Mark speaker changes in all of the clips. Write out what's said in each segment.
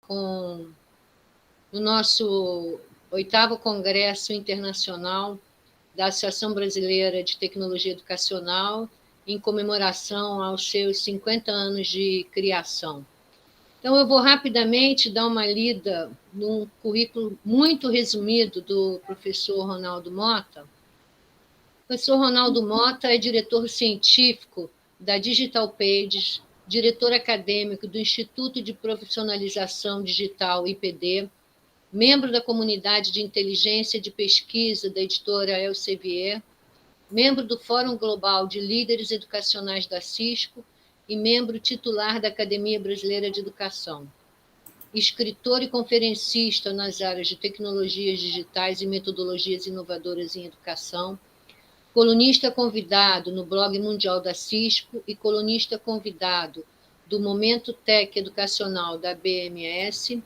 Speaker 1: com o nosso 8º Congresso Internacional da Associação Brasileira de Tecnologia Educacional, em comemoração aos seus 50 anos de criação. Então, eu vou rapidamente dar uma lida num currículo muito resumido do professor Ronaldo Mota. O professor Ronaldo Mota é diretor científico da Digital Pages, diretor acadêmico do Instituto de Profissionalização Digital, IPD, membro da comunidade de inteligência de pesquisa da editora Elsevier, membro do Fórum Global de Líderes Educacionais da Cisco e membro titular da Academia Brasileira de Educação. Escritor e conferencista nas áreas de tecnologias digitais e metodologias inovadoras em educação, colunista convidado no blog mundial da Cisco e colunista convidado do Momento Tech Educacional da BMS,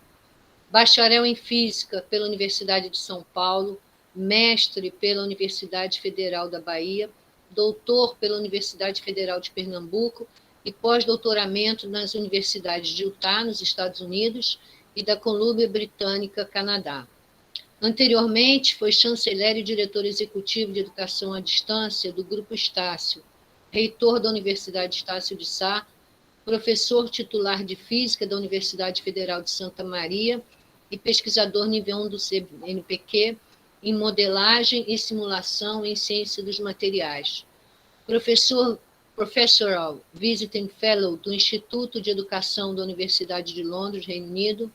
Speaker 1: bacharel em Física pela Universidade de São Paulo, mestre pela Universidade Federal da Bahia, doutor pela Universidade Federal de Pernambuco e pós-doutoramento nas universidades de Utah, nos Estados Unidos, e da Colômbia Britânica, Canadá. Anteriormente, foi chanceler e diretor executivo de educação à distância do Grupo Estácio, reitor da Universidade Estácio de Sá, professor titular de Física da Universidade Federal de Santa Maria e pesquisador nível 1 do CNPq em modelagem e simulação em ciência dos materiais. Professoral Visiting Fellow do Instituto de Educação da Universidade de Londres, Reino Unido,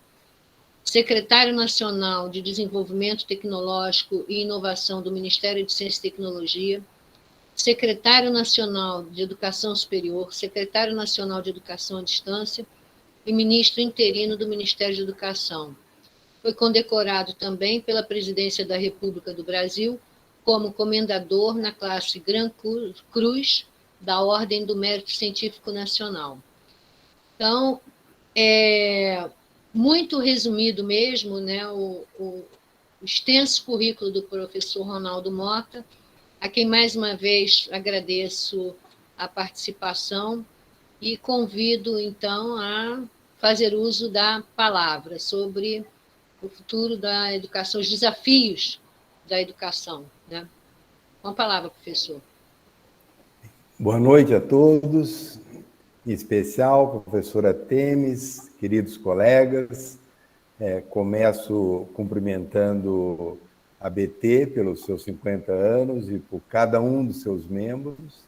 Speaker 1: secretário nacional de Desenvolvimento Tecnológico e Inovação do Ministério de Ciência e Tecnologia, secretário nacional de Educação Superior, secretário nacional de Educação à Distância e ministro interino do Ministério de Educação. Foi condecorado também pela Presidência da República do Brasil como comendador na classe Gran Cruz da Ordem do Mérito Científico Nacional. Então, muito resumido mesmo, né, o extenso currículo do professor Ronaldo Mota, a quem mais uma vez agradeço a participação e convido, então, a fazer uso da palavra sobre o futuro da educação, os desafios da educação, né? Com a palavra, professor.
Speaker 2: Boa noite a todos, em especial, professora Temes, queridos colegas. Começo cumprimentando a BT pelos seus 50 anos e por cada um dos seus membros,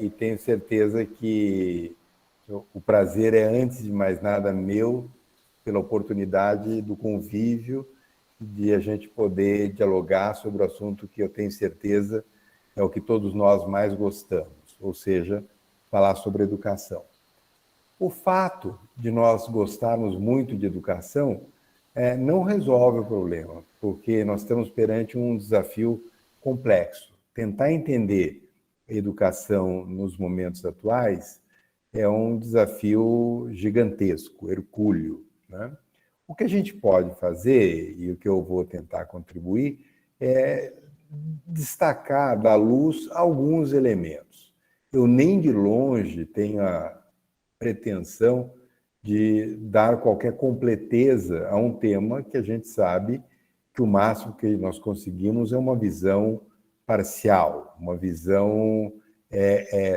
Speaker 2: e tenho certeza que o prazer é, antes de mais nada, meu, pela oportunidade do convívio, de a gente poder dialogar sobre o assunto que eu tenho certeza é o que todos nós mais gostamos, ou seja, falar sobre educação. O fato de nós gostarmos muito de educação não resolve o problema, porque nós estamos perante um desafio complexo. Tentar entender a educação nos momentos atuais é um desafio gigantesco, hercúleo, né? O que a gente pode fazer, e o que eu vou tentar contribuir, é destacar, dar luz a alguns elementos. Eu nem de longe tenho a pretensão de dar qualquer completeza a um tema que a gente sabe que o máximo que nós conseguimos é uma visão parcial, uma visão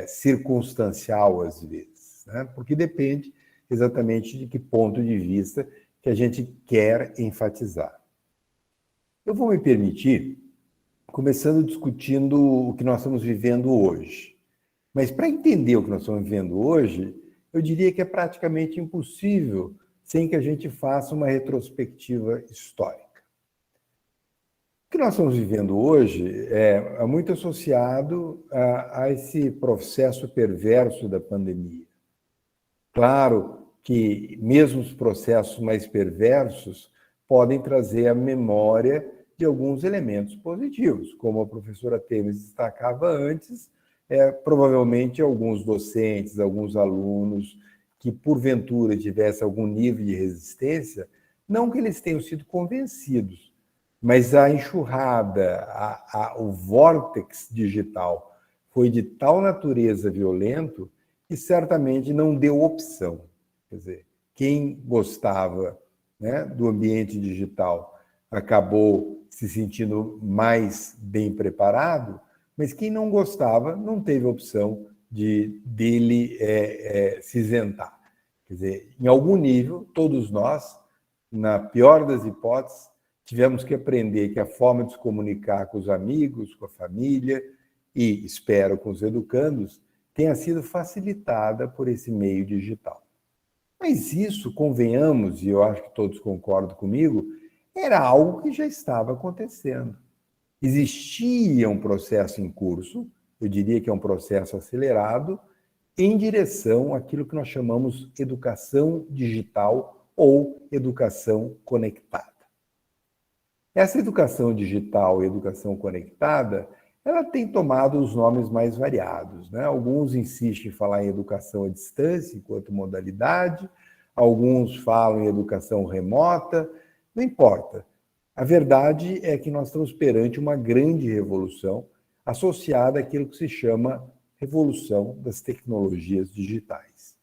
Speaker 2: circunstancial às vezes, né? Porque depende exatamente de que ponto de vista que a gente quer enfatizar. Eu vou me permitir, começando discutindo o que nós estamos vivendo hoje. Mas para entender o que nós estamos vivendo hoje, eu diria que é praticamente impossível sem que a gente faça uma retrospectiva histórica. O que nós estamos vivendo hoje é muito associado a esse processo perverso da pandemia. Claro que mesmo os processos mais perversos podem trazer à memória de alguns elementos positivos, como a professora Temes destacava antes, provavelmente alguns docentes, alguns alunos que porventura tivessem algum nível de resistência, não que eles tenham sido convencidos, mas a enxurrada, o vórtex digital foi de tal natureza violento que certamente não deu opção. Quer dizer, quem gostava, né, do ambiente digital acabou se sentindo mais bem preparado, mas quem não gostava não teve opção dele se isentar. Quer dizer, em algum nível, todos nós, na pior das hipóteses, tivemos que aprender que a forma de se comunicar com os amigos, com a família e, espero, com os educandos, tenha sido facilitada por esse meio digital. Mas isso, convenhamos, e eu acho que todos concordam comigo, era algo que já estava acontecendo. Existia um processo em curso, eu diria que é um processo acelerado, em direção àquilo que nós chamamos educação digital ou educação conectada. Essa educação digital e educação conectada, ela tem tomado os nomes mais variados, né? Alguns insistem em falar em educação à distância enquanto modalidade, alguns falam em educação remota, não importa. A verdade é que nós estamos perante uma grande revolução associada àquilo que se chama revolução das tecnologias digitais.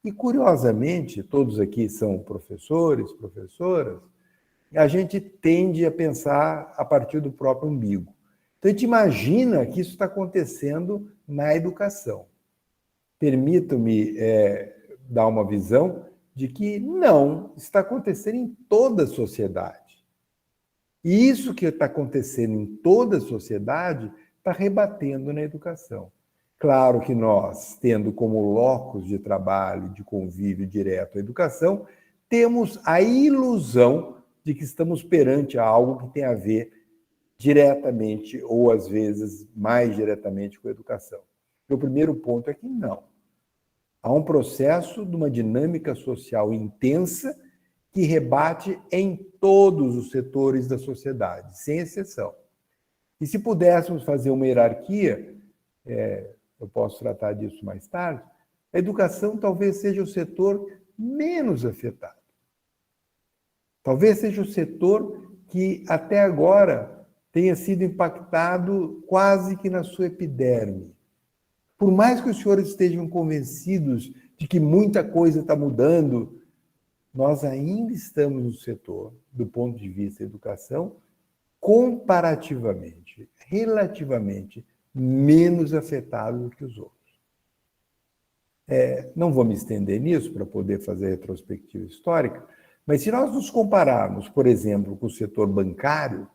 Speaker 2: E, curiosamente, todos aqui são professores, professoras, a gente tende a pensar a partir do próprio umbigo. Então, a gente imagina que isso está acontecendo na educação. Permito-me dar uma visão de que não, está acontecendo em toda a sociedade. E isso que está acontecendo em toda a sociedade está rebatendo na educação. Claro que nós, tendo como locus de trabalho, de convívio direto a educação, temos a ilusão de que estamos perante algo que tem a ver diretamente, ou às vezes mais diretamente, com a educação. O primeiro ponto é que não. Há um processo de uma dinâmica social intensa que rebate em todos os setores da sociedade, sem exceção. E se pudéssemos fazer uma hierarquia, eu posso tratar disso mais tarde, a educação talvez seja o setor menos afetado. Talvez seja o setor que até agora tenha sido impactado quase que na sua epiderme. Por mais que os senhores estejam convencidos de que muita coisa está mudando, nós ainda estamos no setor, do ponto de vista da educação, comparativamente, relativamente, menos afetado do que os outros. Não vou me estender nisso para poder fazer a retrospectiva histórica, mas se nós nos compararmos, por exemplo, com o setor bancário,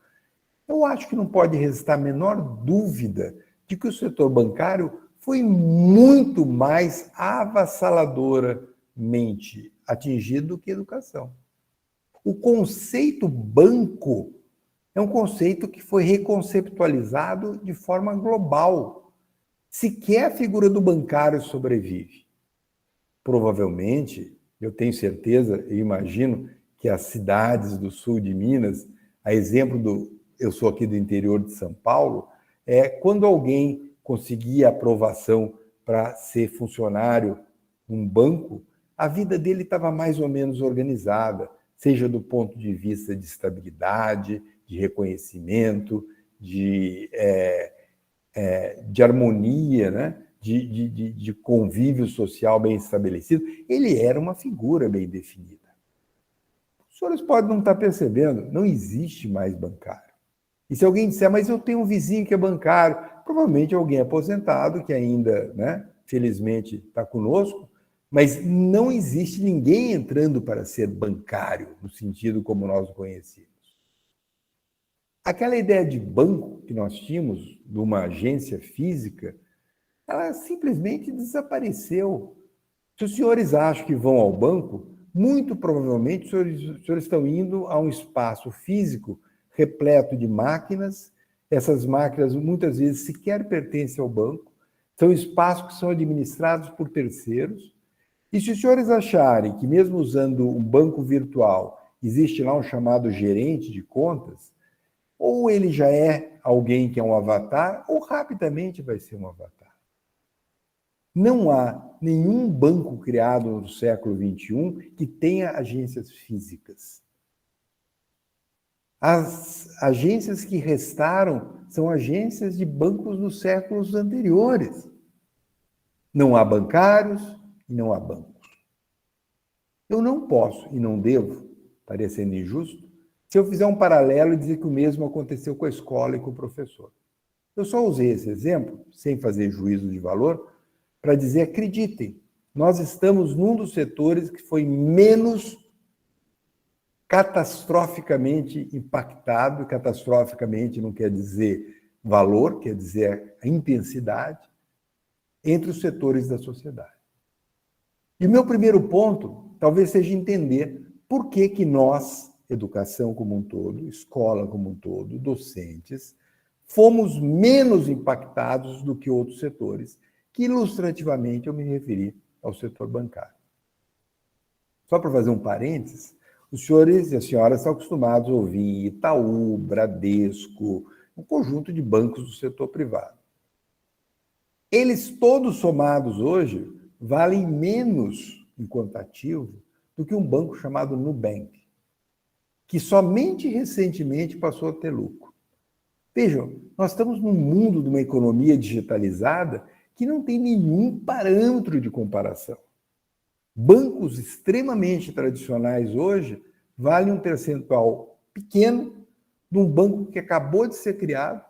Speaker 2: eu acho que não pode restar a menor dúvida de que o setor bancário foi muito mais avassaladoramente atingido do que a educação. O conceito banco é um conceito que foi reconceptualizado de forma global. Sequer a figura do bancário sobrevive. Provavelmente, eu tenho certeza, eu imagino que as cidades do sul de Minas, a exemplo eu sou aqui do interior de São Paulo, quando alguém conseguia aprovação para ser funcionário num banco, a vida dele estava mais ou menos organizada, seja do ponto de vista de estabilidade, de reconhecimento, de harmonia, né? De convívio social bem estabelecido. Ele era uma figura bem definida. Os senhores podem não estar percebendo, não existe mais bancário. E se alguém disser, mas eu tenho um vizinho que é bancário, provavelmente alguém aposentado que ainda, né, felizmente, está conosco, mas não existe ninguém entrando para ser bancário, no sentido como nós o conhecemos. Aquela ideia de banco que nós tínhamos, de uma agência física, ela simplesmente desapareceu. Se os senhores acham que vão ao banco, muito provavelmente os senhores estão indo a um espaço físico repleto de máquinas. Essas máquinas muitas vezes sequer pertencem ao banco, são espaços que são administrados por terceiros. E se os senhores acharem que mesmo usando um banco virtual, existe lá um chamado gerente de contas, ou ele já é alguém que é um avatar, ou rapidamente vai ser um avatar. Não há nenhum banco criado no século XXI que tenha agências físicas. As agências que restaram são agências de bancos dos séculos anteriores. Não há bancários e não há bancos. Eu não posso e não devo, parecendo injusto, se eu fizer um paralelo e dizer que o mesmo aconteceu com a escola e com o professor. Eu só usei esse exemplo, sem fazer juízo de valor, para dizer, acreditem, nós estamos num dos setores que foi menos catastroficamente impactado, e catastroficamente não quer dizer valor, quer dizer a intensidade, entre os setores da sociedade. E o meu primeiro ponto talvez seja entender por que nós, educação como um todo, escola como um todo, docentes, fomos menos impactados do que outros setores, que ilustrativamente eu me referi ao setor bancário. Só para fazer um parênteses, os senhores e as senhoras estão acostumados a ouvir Itaú, Bradesco, um conjunto de bancos do setor privado. Eles todos somados hoje valem menos em quantitativo do que um banco chamado Nubank, que somente recentemente passou a ter lucro. Vejam, nós estamos num mundo de uma economia digitalizada que não tem nenhum parâmetro de comparação. Bancos extremamente tradicionais hoje valem um percentual pequeno de um banco que acabou de ser criado,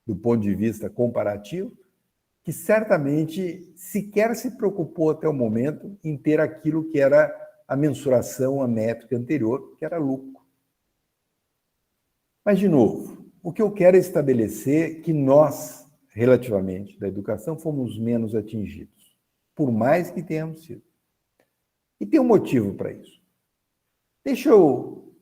Speaker 2: do ponto de vista comparativo, que certamente sequer se preocupou até o momento em ter aquilo que era a mensuração, a métrica anterior, que era lucro. Mas, de novo, o que eu quero é estabelecer que nós, relativamente, da educação, fomos menos atingidos, por mais que tenhamos sido. E tem um motivo para isso. Deixa eu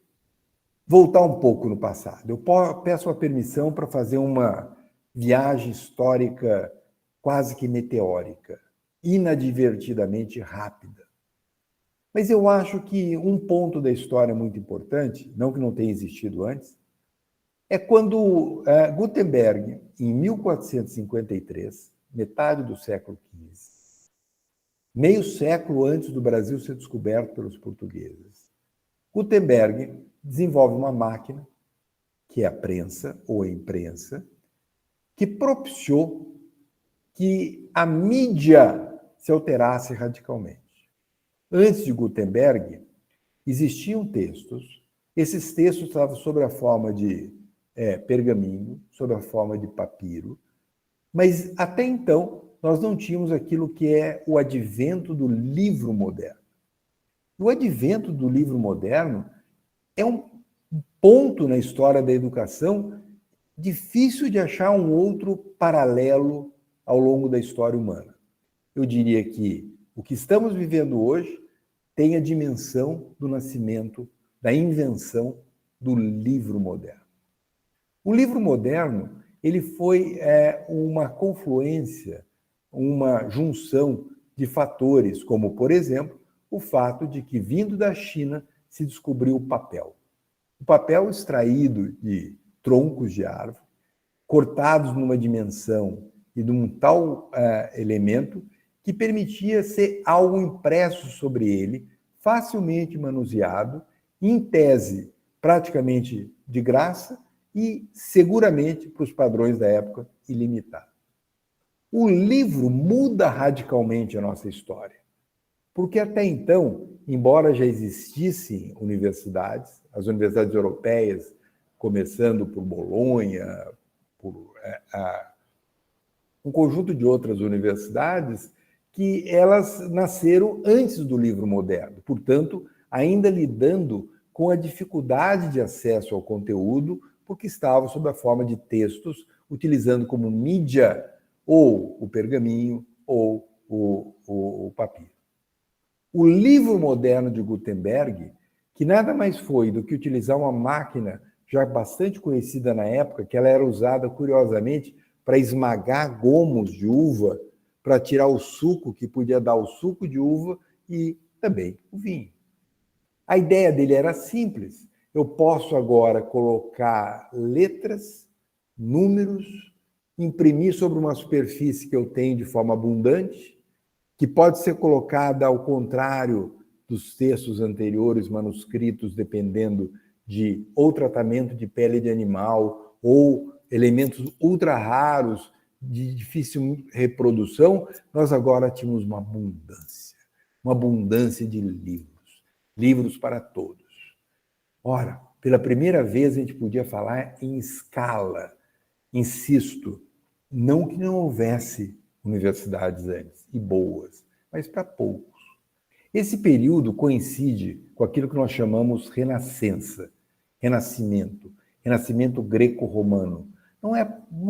Speaker 2: voltar um pouco no passado. Eu peço a permissão para fazer uma viagem histórica quase que meteórica, inadvertidamente rápida. Mas eu acho que um ponto da história muito importante, não que não tenha existido antes, é quando Gutenberg, em 1453, metade do século XV, meio século antes do Brasil ser descoberto pelos portugueses, Gutenberg desenvolve uma máquina, que é a prensa, ou a imprensa, que propiciou que a mídia se alterasse radicalmente. Antes de Gutenberg, existiam textos. Esses textos estavam sob a forma de pergaminho, sob a forma de papiro, mas até então nós não tínhamos aquilo que é o advento do livro moderno. O advento do livro moderno é um ponto na história da educação difícil de achar um outro paralelo ao longo da história humana. Eu diria que o que estamos vivendo hoje tem a dimensão do nascimento, da invenção do livro moderno. O livro moderno, ele foi uma confluência, uma junção de fatores, como, por exemplo, o fato de que, vindo da China, se descobriu o papel. O papel extraído de troncos de árvore, cortados numa dimensão e de um tal elemento que permitia ser algo impresso sobre ele, facilmente manuseado, em tese praticamente de graça e seguramente, para os padrões da época, ilimitado. O livro muda radicalmente a nossa história, porque até então, embora já existissem universidades, as universidades europeias, começando por Bolonha, por um conjunto de outras universidades, que elas nasceram antes do livro moderno, portanto, ainda lidando com a dificuldade de acesso ao conteúdo, porque estavam sob a forma de textos, utilizando como mídia ou o pergaminho ou o papiro. O livro moderno de Gutenberg, que nada mais foi do que utilizar uma máquina já bastante conhecida na época, que ela era usada, curiosamente, para esmagar gomos de uva, para tirar o suco, que podia dar o suco de uva e também o vinho. A ideia dele era simples. Eu posso agora colocar letras, números, imprimir sobre uma superfície que eu tenho de forma abundante, que pode ser colocada ao contrário dos textos anteriores, manuscritos, dependendo de ou tratamento de pele de animal ou elementos ultra raros de difícil reprodução, nós agora tínhamos uma abundância de livros. livros para todos. Ora, pela primeira vez a gente podia falar em escala. Insisto, não que não houvesse universidades antes, e boas, mas para poucos. Esse período coincide com aquilo que nós chamamos renascença, renascimento greco-romano. Não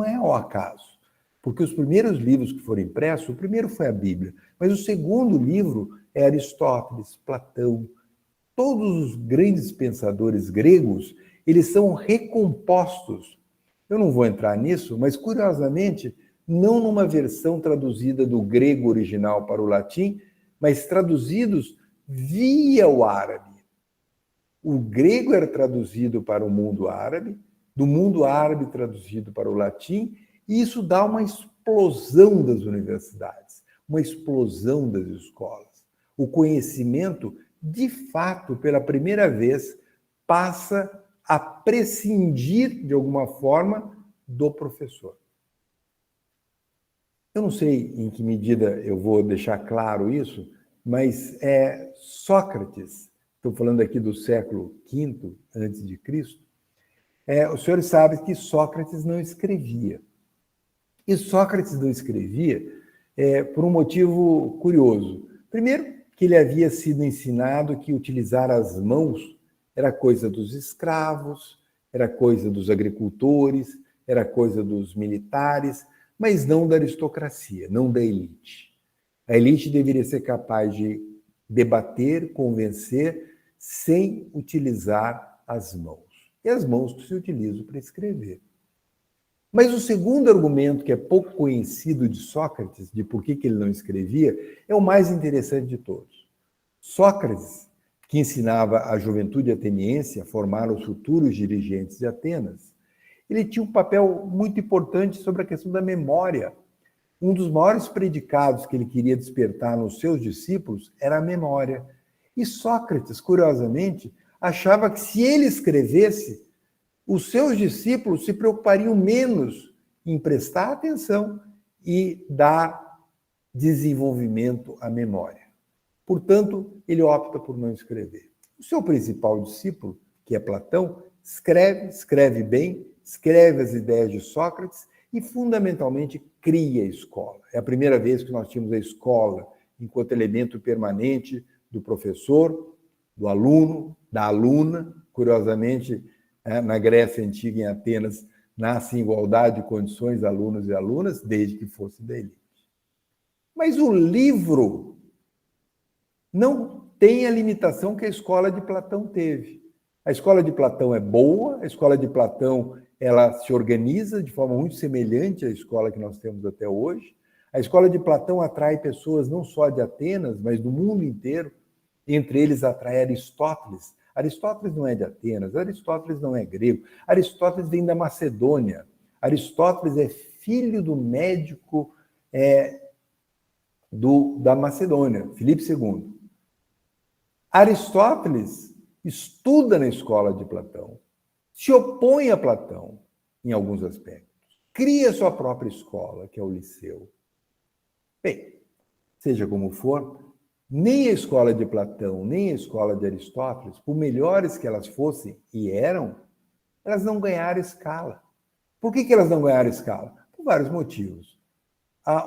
Speaker 2: é ao acaso, porque os primeiros livros que foram impressos, o primeiro foi a Bíblia, mas o segundo livro é Aristóteles, Platão. Todos os grandes pensadores gregos, eles são recompostos. Eu não vou entrar nisso, mas, curiosamente, não numa versão traduzida do grego original para o latim, mas traduzidos via o árabe. O grego era traduzido para o mundo árabe, do mundo árabe traduzido para o latim, e isso dá uma explosão das universidades, uma explosão das escolas. O conhecimento, de fato, pela primeira vez, passa a prescindir, de alguma forma, do professor. Eu não sei em que medida eu vou deixar claro isso, mas Sócrates, estou falando aqui do século V a.C., os senhores sabem que Sócrates não escrevia. E Sócrates não escrevia por um motivo curioso. Primeiro, que ele havia sido ensinado que utilizar as mãos era coisa dos escravos, era coisa dos agricultores, era coisa dos militares, mas não da aristocracia, não da elite. A elite deveria ser capaz de debater, convencer, sem utilizar as mãos. E as mãos que se utilizam para escrever. Mas o segundo argumento, que é pouco conhecido de Sócrates, de por que ele não escrevia, é o mais interessante de todos. Sócrates, que ensinava a juventude ateniense a formar os futuros dirigentes de Atenas, ele tinha um papel muito importante sobre a questão da memória. Um dos maiores predicados que ele queria despertar nos seus discípulos era a memória. E Sócrates, curiosamente, achava que se ele escrevesse, os seus discípulos se preocupariam menos em prestar atenção e dar desenvolvimento à memória. Portanto, ele opta por não escrever. O seu principal discípulo, que é Platão, escreve bem, escreve as ideias de Sócrates e, fundamentalmente, cria a escola. É a primeira vez que nós tínhamos a escola enquanto elemento permanente do professor, do aluno, da aluna. Curiosamente, na Grécia Antiga, em Atenas, nasce em igualdade de condições alunos e alunas, desde que fosse da elite. Mas o livro não tem a limitação que a escola de Platão teve. A escola de Platão é boa, a escola de Platão ela se organiza de forma muito semelhante à escola que nós temos até hoje. A escola de Platão atrai pessoas não só de Atenas, mas do mundo inteiro. Entre eles atrai Aristóteles. Aristóteles não é de Atenas, Aristóteles não é grego, Aristóteles vem da Macedônia. Aristóteles é filho do médico da Macedônia, Filipe II. Aristóteles estuda na escola de Platão, se opõe a Platão em alguns aspectos, cria sua própria escola, que é o Liceu. Bem, seja como for, nem a escola de Platão, nem a escola de Aristóteles, por melhores que elas fossem e eram, elas não ganharam escala. Por que elas não ganharam escala? Por vários motivos.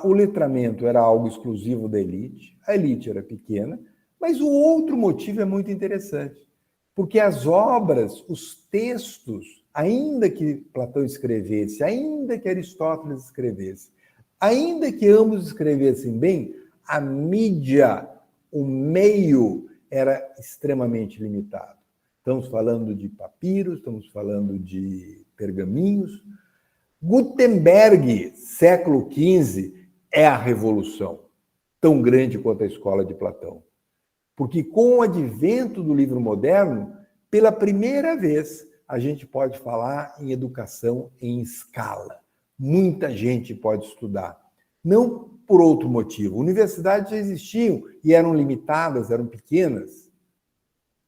Speaker 2: O letramento era algo exclusivo da elite, a elite era pequena, mas o outro motivo é muito interessante, porque as obras, os textos, ainda que Platão escrevesse, ainda que Aristóteles escrevesse, ainda que ambos escrevessem bem, a mídia, o meio era extremamente limitado. Estamos falando de papiros, estamos falando de pergaminhos. Gutenberg, século XV, é a revolução, tão grande quanto a escola de Platão. Porque com o advento do livro moderno, pela primeira vez, a gente pode falar em educação em escala. Muita gente pode estudar. Não por outro motivo. Universidades já existiam e eram limitadas, eram pequenas.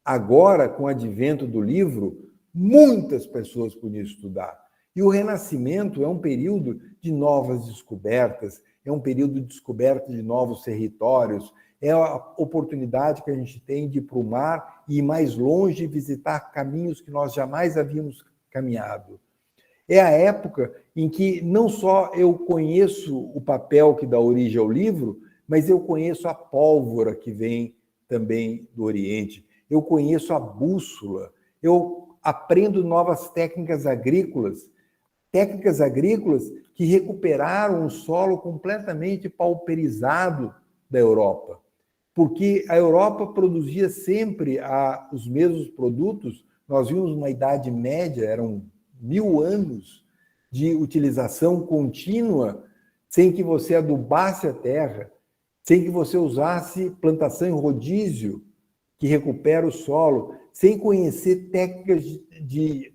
Speaker 2: Agora, com o advento do livro, muitas pessoas podiam estudar. E o Renascimento é um período de novas descobertas, é um período de descoberta de novos territórios, é a oportunidade que a gente tem de ir para o mar e ir mais longe e visitar caminhos que nós jamais havíamos caminhado. É a época em que não só eu conheço o papel que dá origem ao livro, mas eu conheço a pólvora que vem também do Oriente, eu conheço a bússola, eu aprendo novas técnicas agrícolas que recuperaram um solo completamente pauperizado da Europa, porque a Europa produzia sempre os mesmos produtos. Nós vimos uma Idade Média, eram 1000 anos de utilização contínua, sem que você adubasse a terra, sem que você usasse plantação em rodízio, que recupera o solo, sem conhecer técnicas de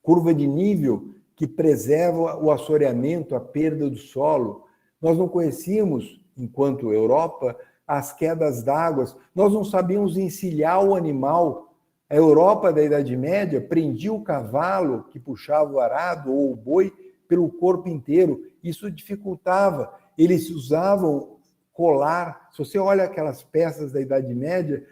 Speaker 2: curva de nível, que preserva o assoreamento, a perda do solo. Nós não conhecíamos, enquanto Europa, as quedas d'água, nós não sabíamos encilhar o animal. A Europa da Idade Média prendia o cavalo que puxava o arado ou o boi pelo corpo inteiro. Isso dificultava. Eles usavam colar. Se você olha aquelas peças da Idade Média,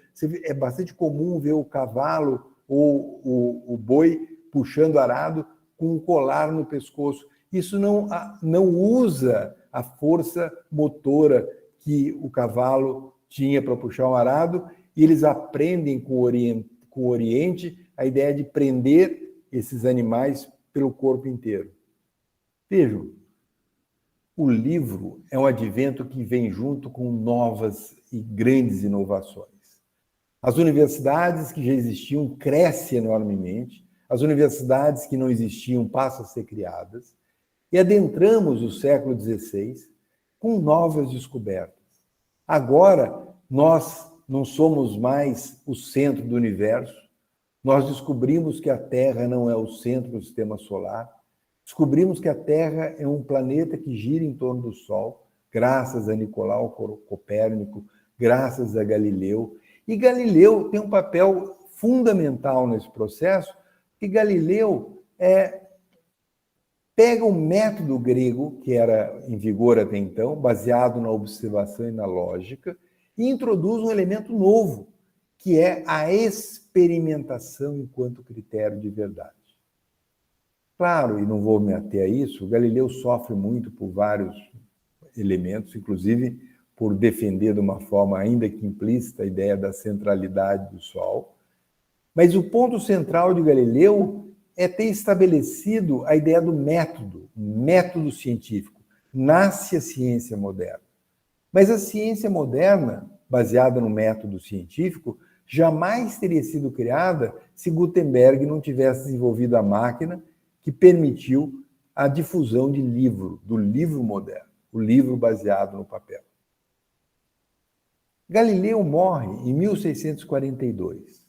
Speaker 2: é bastante comum ver o cavalo ou o boi puxando arado com um colar no pescoço. Isso não usa a força motora que o cavalo tinha para puxar um arado, e eles aprendem com o Oriente a ideia de prender esses animais pelo corpo inteiro. Vejam, o livro é um advento que vem junto com novas e grandes inovações. As universidades que já existiam crescem enormemente, as universidades que não existiam passam a ser criadas, e adentramos o século XVI com novas descobertas. Agora, nós não somos mais o centro do universo, nós descobrimos que a Terra não é o centro do sistema solar, descobrimos que a Terra é um planeta que gira em torno do Sol, graças a Nicolau Copérnico, graças a Galileu. E Galileu tem um papel fundamental nesse processo, que Galileu pega um método grego, que era em vigor até então, baseado na observação e na lógica, e introduz um elemento novo, que é a experimentação enquanto critério de verdade. Claro, e não vou me ater a isso, Galileu sofre muito por vários elementos, inclusive por defender de uma forma ainda que implícita a ideia da centralidade do Sol. Mas o ponto central de Galileu é ter estabelecido a ideia do método científico. Nasce a ciência moderna. Mas a ciência moderna, baseada no método científico, jamais teria sido criada se Gutenberg não tivesse desenvolvido a máquina que permitiu a difusão de do livro moderno, o livro baseado no papel. Galileu morre em 1642.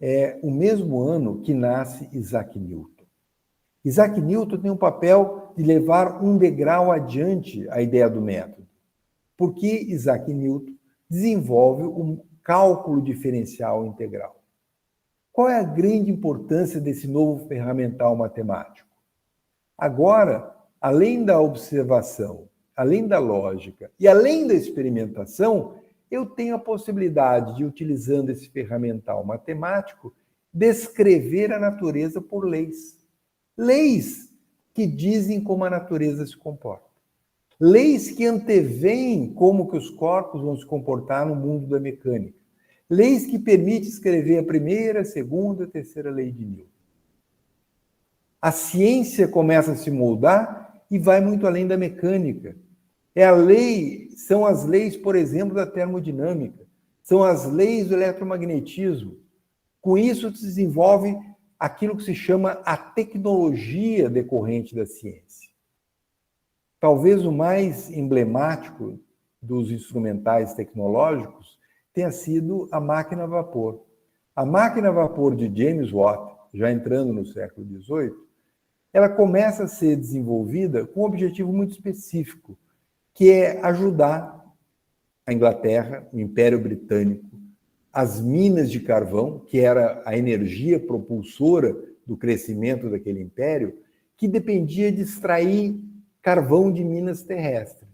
Speaker 2: É o mesmo ano que nasce Isaac Newton. Isaac Newton tem um papel de levar um degrau adiante a ideia do método, porque Isaac Newton desenvolve um cálculo diferencial integral. Qual é a grande importância desse novo ferramental matemático? Agora, além da observação, além da lógica e além da experimentação, eu tenho a possibilidade de, utilizando esse ferramental matemático, descrever a natureza por leis. Leis que dizem como a natureza se comporta. Leis que anteveem como que os corpos vão se comportar no mundo da mecânica. Leis que permitem escrever a primeira, a segunda, a terceira lei de Newton. A ciência começa a se moldar e vai muito além da mecânica. São as leis, por exemplo, da termodinâmica, são as leis do eletromagnetismo. Com isso, se desenvolve aquilo que se chama a tecnologia decorrente da ciência. Talvez o mais emblemático dos instrumentais tecnológicos tenha sido a máquina a vapor. A máquina a vapor de James Watt, já entrando no século XVIII, ela começa a ser desenvolvida com um objetivo muito específico, que é ajudar a Inglaterra, o Império Britânico, as minas de carvão, que era a energia propulsora do crescimento daquele império, que dependia de extrair carvão de minas terrestres.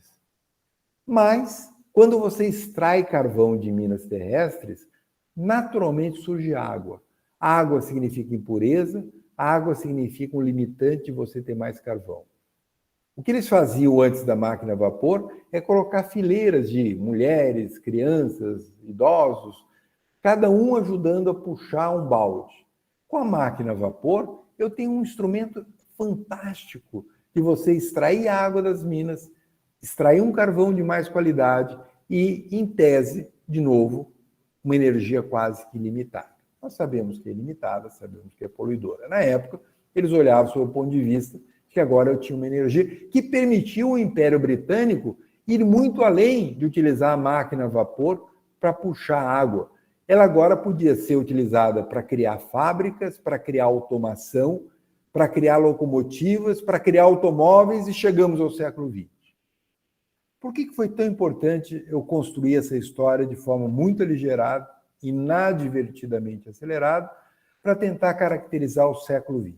Speaker 2: Mas, Quando você extrai carvão de minas terrestres, naturalmente surge água. Água significa impureza, água significa um limitante de você ter mais carvão. O que eles faziam antes da máquina a vapor é colocar fileiras de mulheres, crianças, idosos, cada um ajudando a puxar um balde. Com a máquina a vapor, eu tenho um instrumento fantástico de você extrair a água das minas, extrair um carvão de mais qualidade e, em tese, de novo, uma energia quase que ilimitada. Nós sabemos que é ilimitada, sabemos que é poluidora. Na época, eles olhavam sob o ponto de vista que agora eu tinha uma energia que permitiu ao Império Britânico ir muito além de utilizar a máquina a vapor para puxar água. Ela agora podia ser utilizada para criar fábricas, para criar automação, para criar locomotivas, para criar automóveis, e chegamos ao século XX. Por que foi tão importante eu construir essa história de forma muito aligerada, inadvertidamente acelerada, para tentar caracterizar o século XX?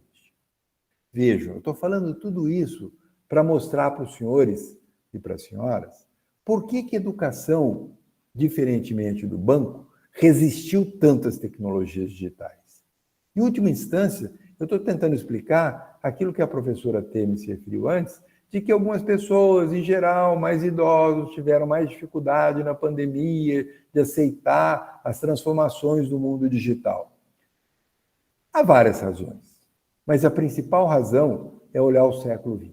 Speaker 2: Vejam, eu estou falando tudo isso para mostrar para os senhores e para as senhoras por que a educação, diferentemente do banco, resistiu tanto às tecnologias digitais. Em última instância, eu estou tentando explicar aquilo que a professora Temes se referiu antes, de que algumas pessoas, em geral, mais idosos, tiveram mais dificuldade na pandemia de aceitar as transformações do mundo digital. Há várias razões, mas a principal razão é olhar o século XX.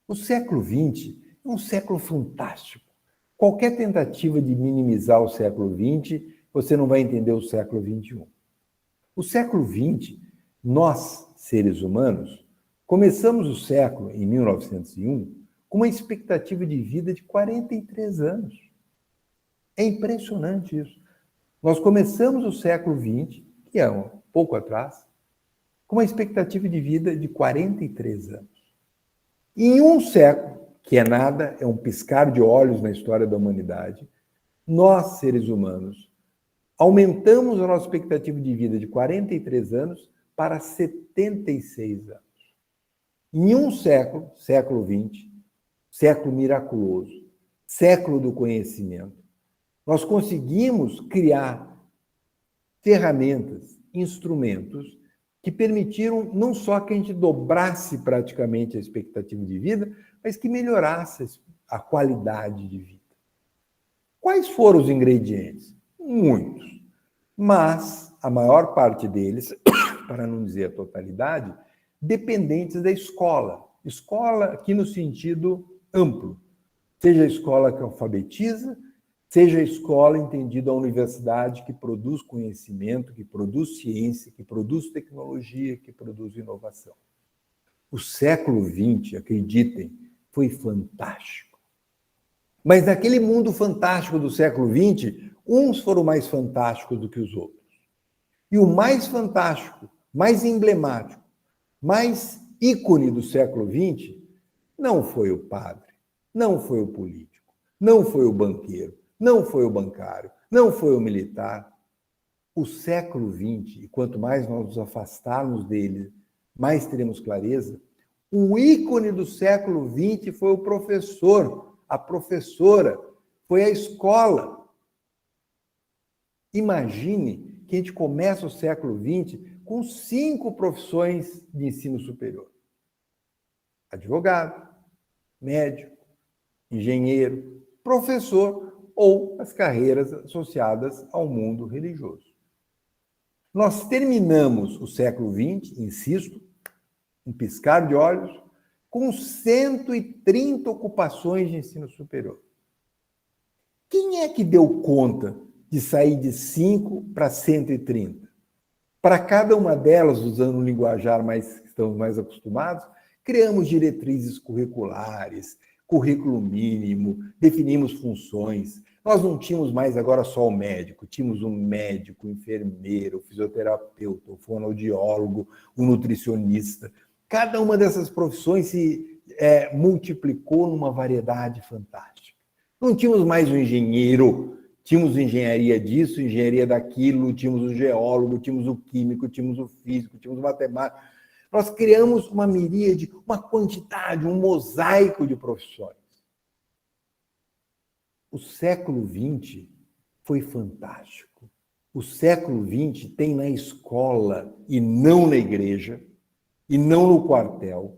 Speaker 2: O século XX é um século fantástico. Qualquer tentativa de minimizar o século XX, você não vai entender o século XXI. O século XX, nós, seres humanos, começamos o século, em 1901, com uma expectativa de vida de 43 anos. É impressionante isso. Nós começamos o século XX, que é um pouco atrás, com uma expectativa de vida de 43 anos. E em um século, que é nada, é um piscar de olhos na história da humanidade, nós, seres humanos, aumentamos a nossa expectativa de vida de 43 anos para 76 anos. Em um século, século XX, século miraculoso, século do conhecimento, nós conseguimos criar ferramentas, instrumentos que permitiram não só que a gente dobrasse praticamente a expectativa de vida, mas que melhorasse a qualidade de vida. Quais foram os ingredientes? Muitos. Mas a maior parte deles, para não dizer a totalidade, dependentes da escola. Escola aqui no sentido amplo. Seja a escola que alfabetiza, seja a escola entendida a universidade que produz conhecimento, que produz ciência, que produz tecnologia, que produz inovação. O século XX, acreditem, foi fantástico. Mas naquele mundo fantástico do século XX, uns foram mais fantásticos do que os outros. E o mais fantástico, mais emblemático, mais ícone do século XX não foi o padre, não foi o político, não foi o banqueiro, não foi o bancário, não foi o militar. O século XX, e quanto mais nós nos afastarmos dele, mais teremos clareza, o ícone do século XX foi o professor, a professora, foi a escola. Imagine que a gente começa o século XX com 5 profissões de ensino superior. Advogado, médico, engenheiro, professor ou as carreiras associadas ao mundo religioso. Nós terminamos o século XX, insisto, um piscar de olhos, com 130 ocupações de ensino superior. Quem é que deu conta de sair de 5 para 130? Para cada uma delas, usando um linguajar que estamos mais acostumados, criamos diretrizes curriculares, currículo mínimo, definimos funções. Nós não tínhamos mais agora só o médico, tínhamos um médico, um enfermeiro, um fisioterapeuta, um fonoaudiólogo, um nutricionista. Cada uma dessas profissões se multiplicou numa variedade fantástica. Não tínhamos mais um engenheiro, tínhamos engenharia disso, engenharia daquilo, tínhamos o geólogo, tínhamos o químico, tínhamos o físico, tínhamos o matemático. Nós criamos uma miríade, uma quantidade, um mosaico de profissões. o século XX foi fantástico. O século XX tem na escola e não na igreja, e não no quartel,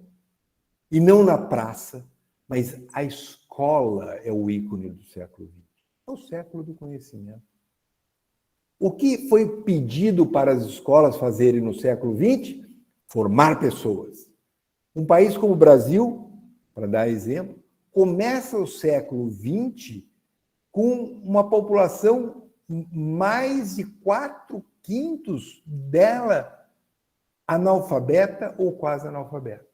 Speaker 2: e não na praça, mas a escola é o ícone do século XX. É o século do conhecimento. O que foi pedido para as escolas fazerem no século XX? Formar pessoas. Um país como o Brasil, para dar exemplo, começa o século XX com uma população mais de 4/5 dela analfabeta ou quase analfabeta.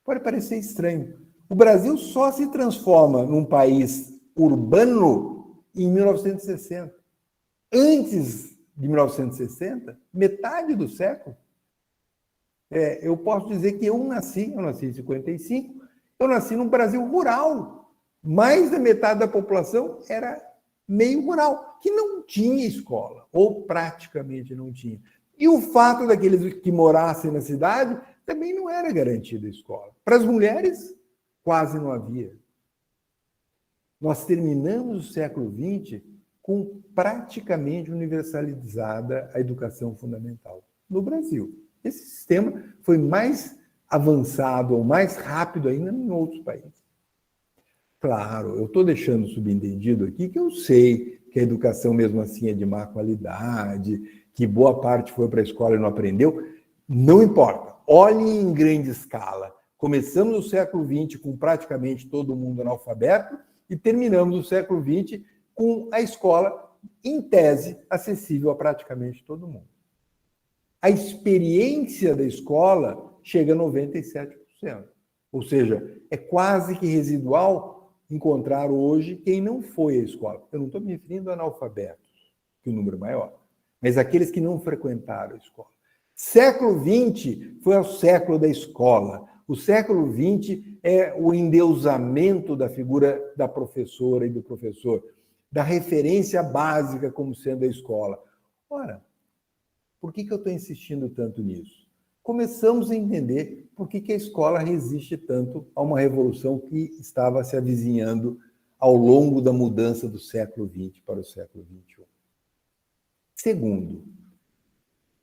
Speaker 2: Pode parecer estranho. O Brasil só se transforma num país urbano em 1960. Antes de 1960, metade do século, eu posso dizer que eu nasci em 55, eu nasci num Brasil rural. Mais da metade da população era meio rural, que não tinha escola, ou praticamente não tinha. E o fato daqueles que morassem na cidade também não era garantida a escola. Para as mulheres, quase não havia. Nós terminamos o século XX com praticamente universalizada a educação fundamental no Brasil. Esse sistema foi mais avançado ou mais rápido ainda em outros países. Claro, eu estou deixando subentendido aqui que eu sei que a educação mesmo assim é de má qualidade, que boa parte foi para a escola e não aprendeu. Não importa. Olhem em grande escala. Começamos o século XX com praticamente todo mundo analfabeto e terminamos o século XX com a escola, em tese, acessível a praticamente todo mundo. A experiência da escola chega a 97%. Ou seja, é quase que residual encontrar hoje quem não foi à escola. Eu não estou me referindo a analfabetos, que o número é maior, mas aqueles que não frequentaram a escola. Século XX foi o século da escola. O século XX é o endeusamento da figura da professora e do professor, da referência básica como sendo a escola. Ora, por que eu estou insistindo tanto nisso? Começamos a entender por que a escola resiste tanto a uma revolução que estava se avizinhando ao longo da mudança do século XX para o século XXI. Segundo,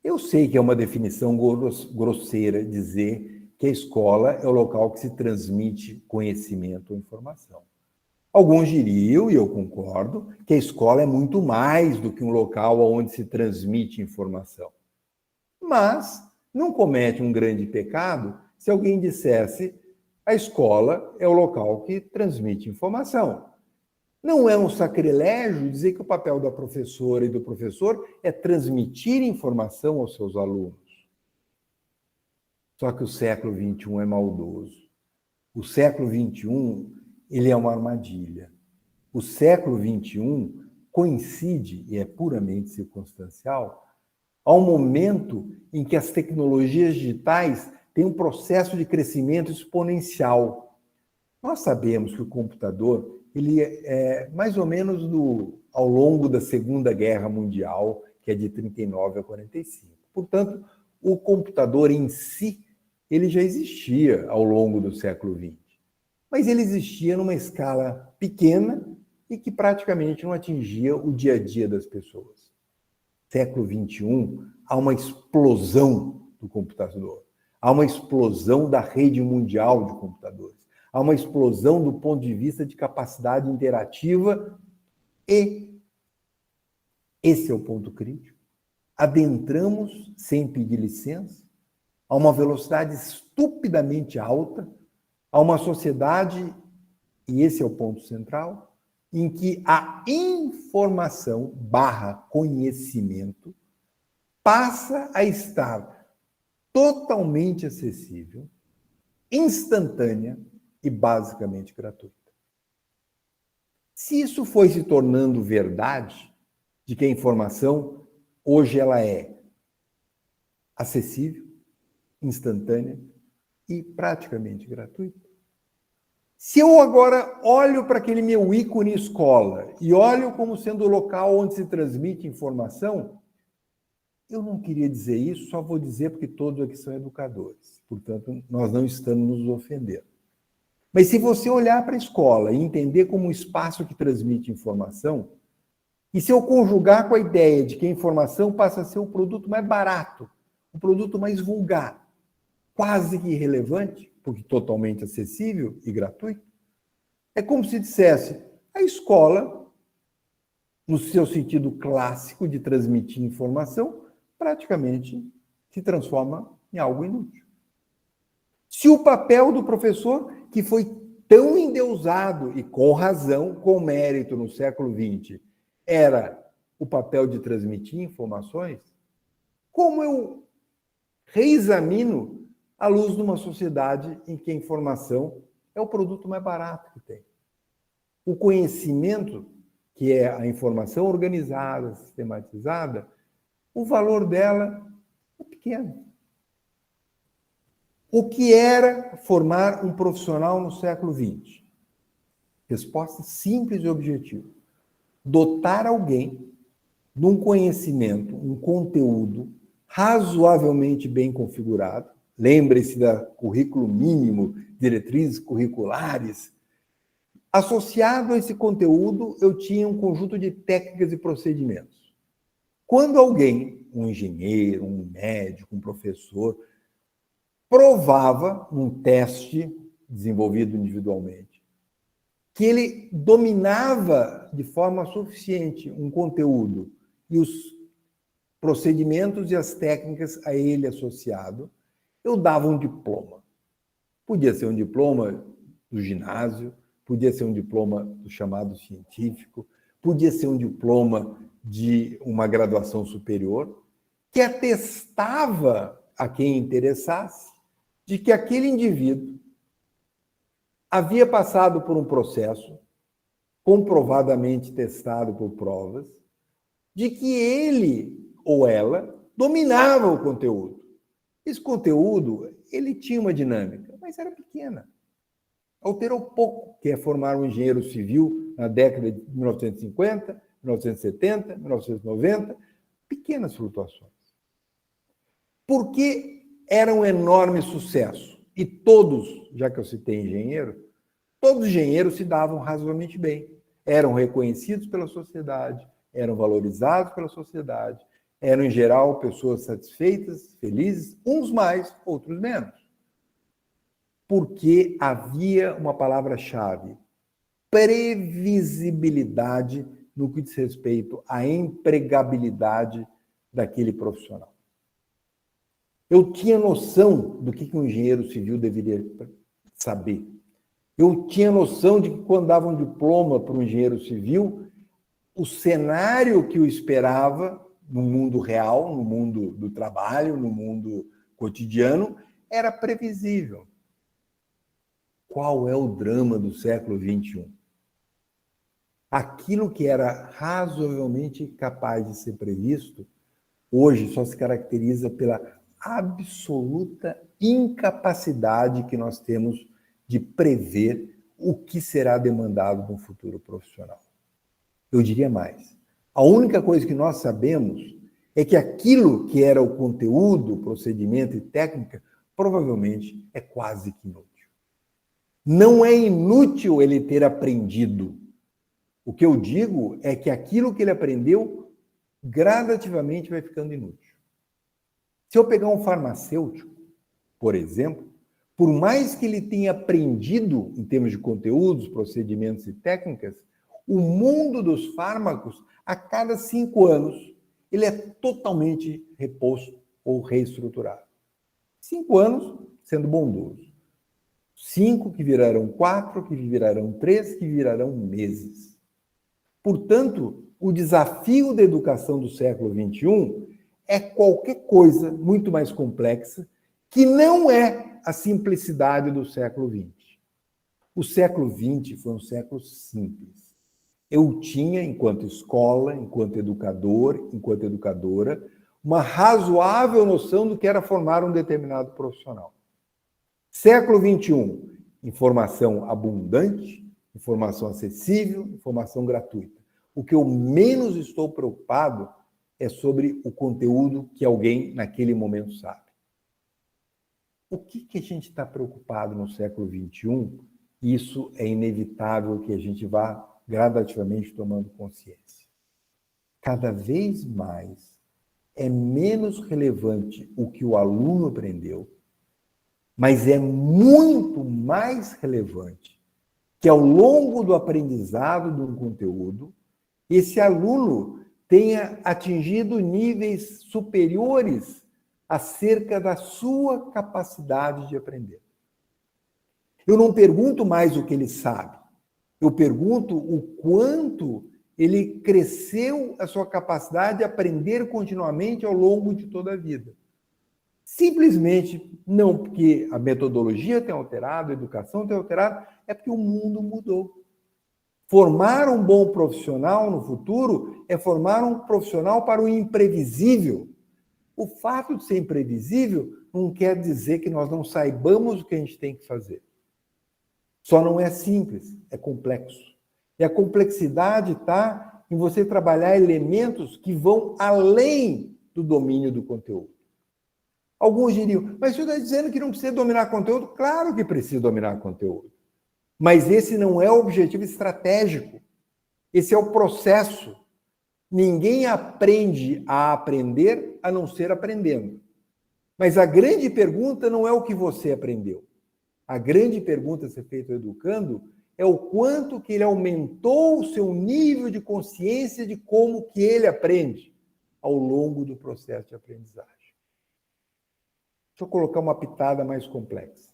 Speaker 2: eu sei que é uma definição grosseira dizer que a escola é o local que se transmite conhecimento ou informação. Alguns diriam, e eu concordo, que a escola é muito mais do que um local onde se transmite informação. Mas não comete um grande pecado se alguém dissesse a escola é o local que transmite informação. Não é um sacrilégio dizer que o papel da professora e do professor é transmitir informação aos seus alunos. Só que o século XXI é maldoso. O século XXI, ele é uma armadilha. O século XXI coincide, e é puramente circunstancial, ao momento em que as tecnologias digitais têm um processo de crescimento exponencial. Nós sabemos que o computador ele é mais ou menos ao longo da Segunda Guerra Mundial, que é de 39 a 45. Portanto, o computador em si, ele já existia ao longo do século XX. Mas ele existia numa escala pequena e que praticamente não atingia o dia a dia das pessoas. Século XXI, há uma explosão do computador. Há uma explosão da rede mundial de computadores. Há uma explosão do ponto de vista de capacidade interativa e esse é o ponto crítico. Adentramos, sem pedir licença, a uma velocidade estupidamente alta, a uma sociedade, e esse é o ponto central, em que a informação / conhecimento passa a estar totalmente acessível, instantânea e basicamente gratuita. Se isso foi se tornando verdade, de que a informação hoje ela é acessível, instantânea e praticamente gratuita. Se eu agora olho para aquele meu ícone escola e olho como sendo o local onde se transmite informação, eu não queria dizer isso, só vou dizer porque todos aqui são educadores. Portanto, nós não estamos nos ofendendo. Mas se você olhar para a escola e entender como um espaço que transmite informação, e se eu conjugar com a ideia de que a informação passa a ser o produto mais barato, o produto mais vulgar, quase que irrelevante, porque totalmente acessível e gratuito, é como se dissesse, a escola, no seu sentido clássico de transmitir informação, praticamente se transforma em algo inútil. Se o papel do professor, que foi tão endeusado e com razão, com mérito no século XX, era o papel de transmitir informações, como eu reexamino à luz de uma sociedade em que a informação é o produto mais barato que tem? O conhecimento, que é a informação organizada, sistematizada, o valor dela é pequeno. O que era formar um profissional no século XX? Resposta simples e objetiva. Dotar alguém de um conhecimento, um conteúdo razoavelmente bem configurado. Lembre-se do currículo mínimo, diretrizes curriculares. Associado a esse conteúdo, eu tinha um conjunto de técnicas e procedimentos. Quando alguém, um engenheiro, um médico, um professor, provava, num teste desenvolvido individualmente, que ele dominava de forma suficiente um conteúdo e os procedimentos e as técnicas a ele associado, eu dava um diploma. Podia ser um diploma do ginásio, podia ser um diploma do chamado científico, podia ser um diploma de uma graduação superior, que atestava a quem interessasse de que aquele indivíduo havia passado por um processo comprovadamente testado por provas, de que ele ou ela dominava o conteúdo. Esse conteúdo, ele tinha uma dinâmica, mas era pequena. Alterou pouco, que é formar um engenheiro civil na década de 1950, 1970, 1990, pequenas flutuações. Por que era um enorme sucesso? E todos, já que eu citei engenheiro, todos os engenheiros se davam razoavelmente bem. Eram reconhecidos pela sociedade, eram valorizados pela sociedade, eram, em geral, pessoas satisfeitas, felizes, uns mais, outros menos. Porque havia uma palavra-chave: previsibilidade no que diz respeito à empregabilidade daquele profissional. Eu tinha noção do que um engenheiro civil deveria saber. Eu tinha noção de que, quando dava um diploma para um engenheiro civil, o cenário que o esperava no mundo real, no mundo do trabalho, no mundo cotidiano, era previsível. Qual é o drama do século XXI? Aquilo que era razoavelmente capaz de ser previsto, hoje só se caracteriza pela absoluta incapacidade que nós temos de prever o que será demandado no futuro profissional. Eu diria mais. A única coisa que nós sabemos é que aquilo que era o conteúdo, procedimento e técnica, provavelmente é quase que inútil. Não é inútil ele ter aprendido. O que eu digo é que aquilo que ele aprendeu gradativamente vai ficando inútil. Se eu pegar um farmacêutico, por exemplo, por mais que ele tenha aprendido em termos de conteúdos, procedimentos e técnicas, o mundo dos fármacos, a cada 5 anos, ele é totalmente reposto ou reestruturado. 5 anos sendo bondoso. 5 que virarão 4, que virarão 3, que virarão meses. Portanto, o desafio da educação do século XXI é qualquer coisa muito mais complexa, que não é a simplicidade do século XX. O século XX foi um século simples. Eu tinha, enquanto escola, enquanto educador, enquanto educadora, uma razoável noção do que era formar um determinado profissional. Século XXI, informação abundante, informação acessível, informação gratuita. O que eu menos estou preocupado é sobre o conteúdo que alguém naquele momento sabe. O que a gente está preocupado no século XXI Isso é inevitável que a gente vá gradativamente tomando consciência. Cada vez mais é menos relevante o que o aluno aprendeu, mas é muito mais relevante que ao longo do aprendizado de um conteúdo, esse aluno tenha atingido níveis superiores acerca da sua capacidade de aprender. Eu não pergunto mais o que ele sabe, eu pergunto o quanto ele cresceu a sua capacidade de aprender continuamente ao longo de toda a vida. Simplesmente não porque a metodologia tem alterado, a educação tem alterado, é porque o mundo mudou. Formar um bom profissional no futuro é formar um profissional para o imprevisível. O fato de ser imprevisível não quer dizer que nós não saibamos o que a gente tem que fazer. Só não é simples, é complexo. E a complexidade está em você trabalhar elementos que vão além do domínio do conteúdo. Alguns diriam, mas você está dizendo que não precisa dominar conteúdo? Claro que precisa dominar conteúdo. Mas esse não é o objetivo estratégico. Esse é o processo. Ninguém aprende a aprender a não ser aprendendo. Mas a grande pergunta não é o que você aprendeu. A grande pergunta a ser feita ao educando é o quanto que ele aumentou o seu nível de consciência de como que ele aprende ao longo do processo de aprendizagem. Deixa eu colocar uma pitada mais complexa.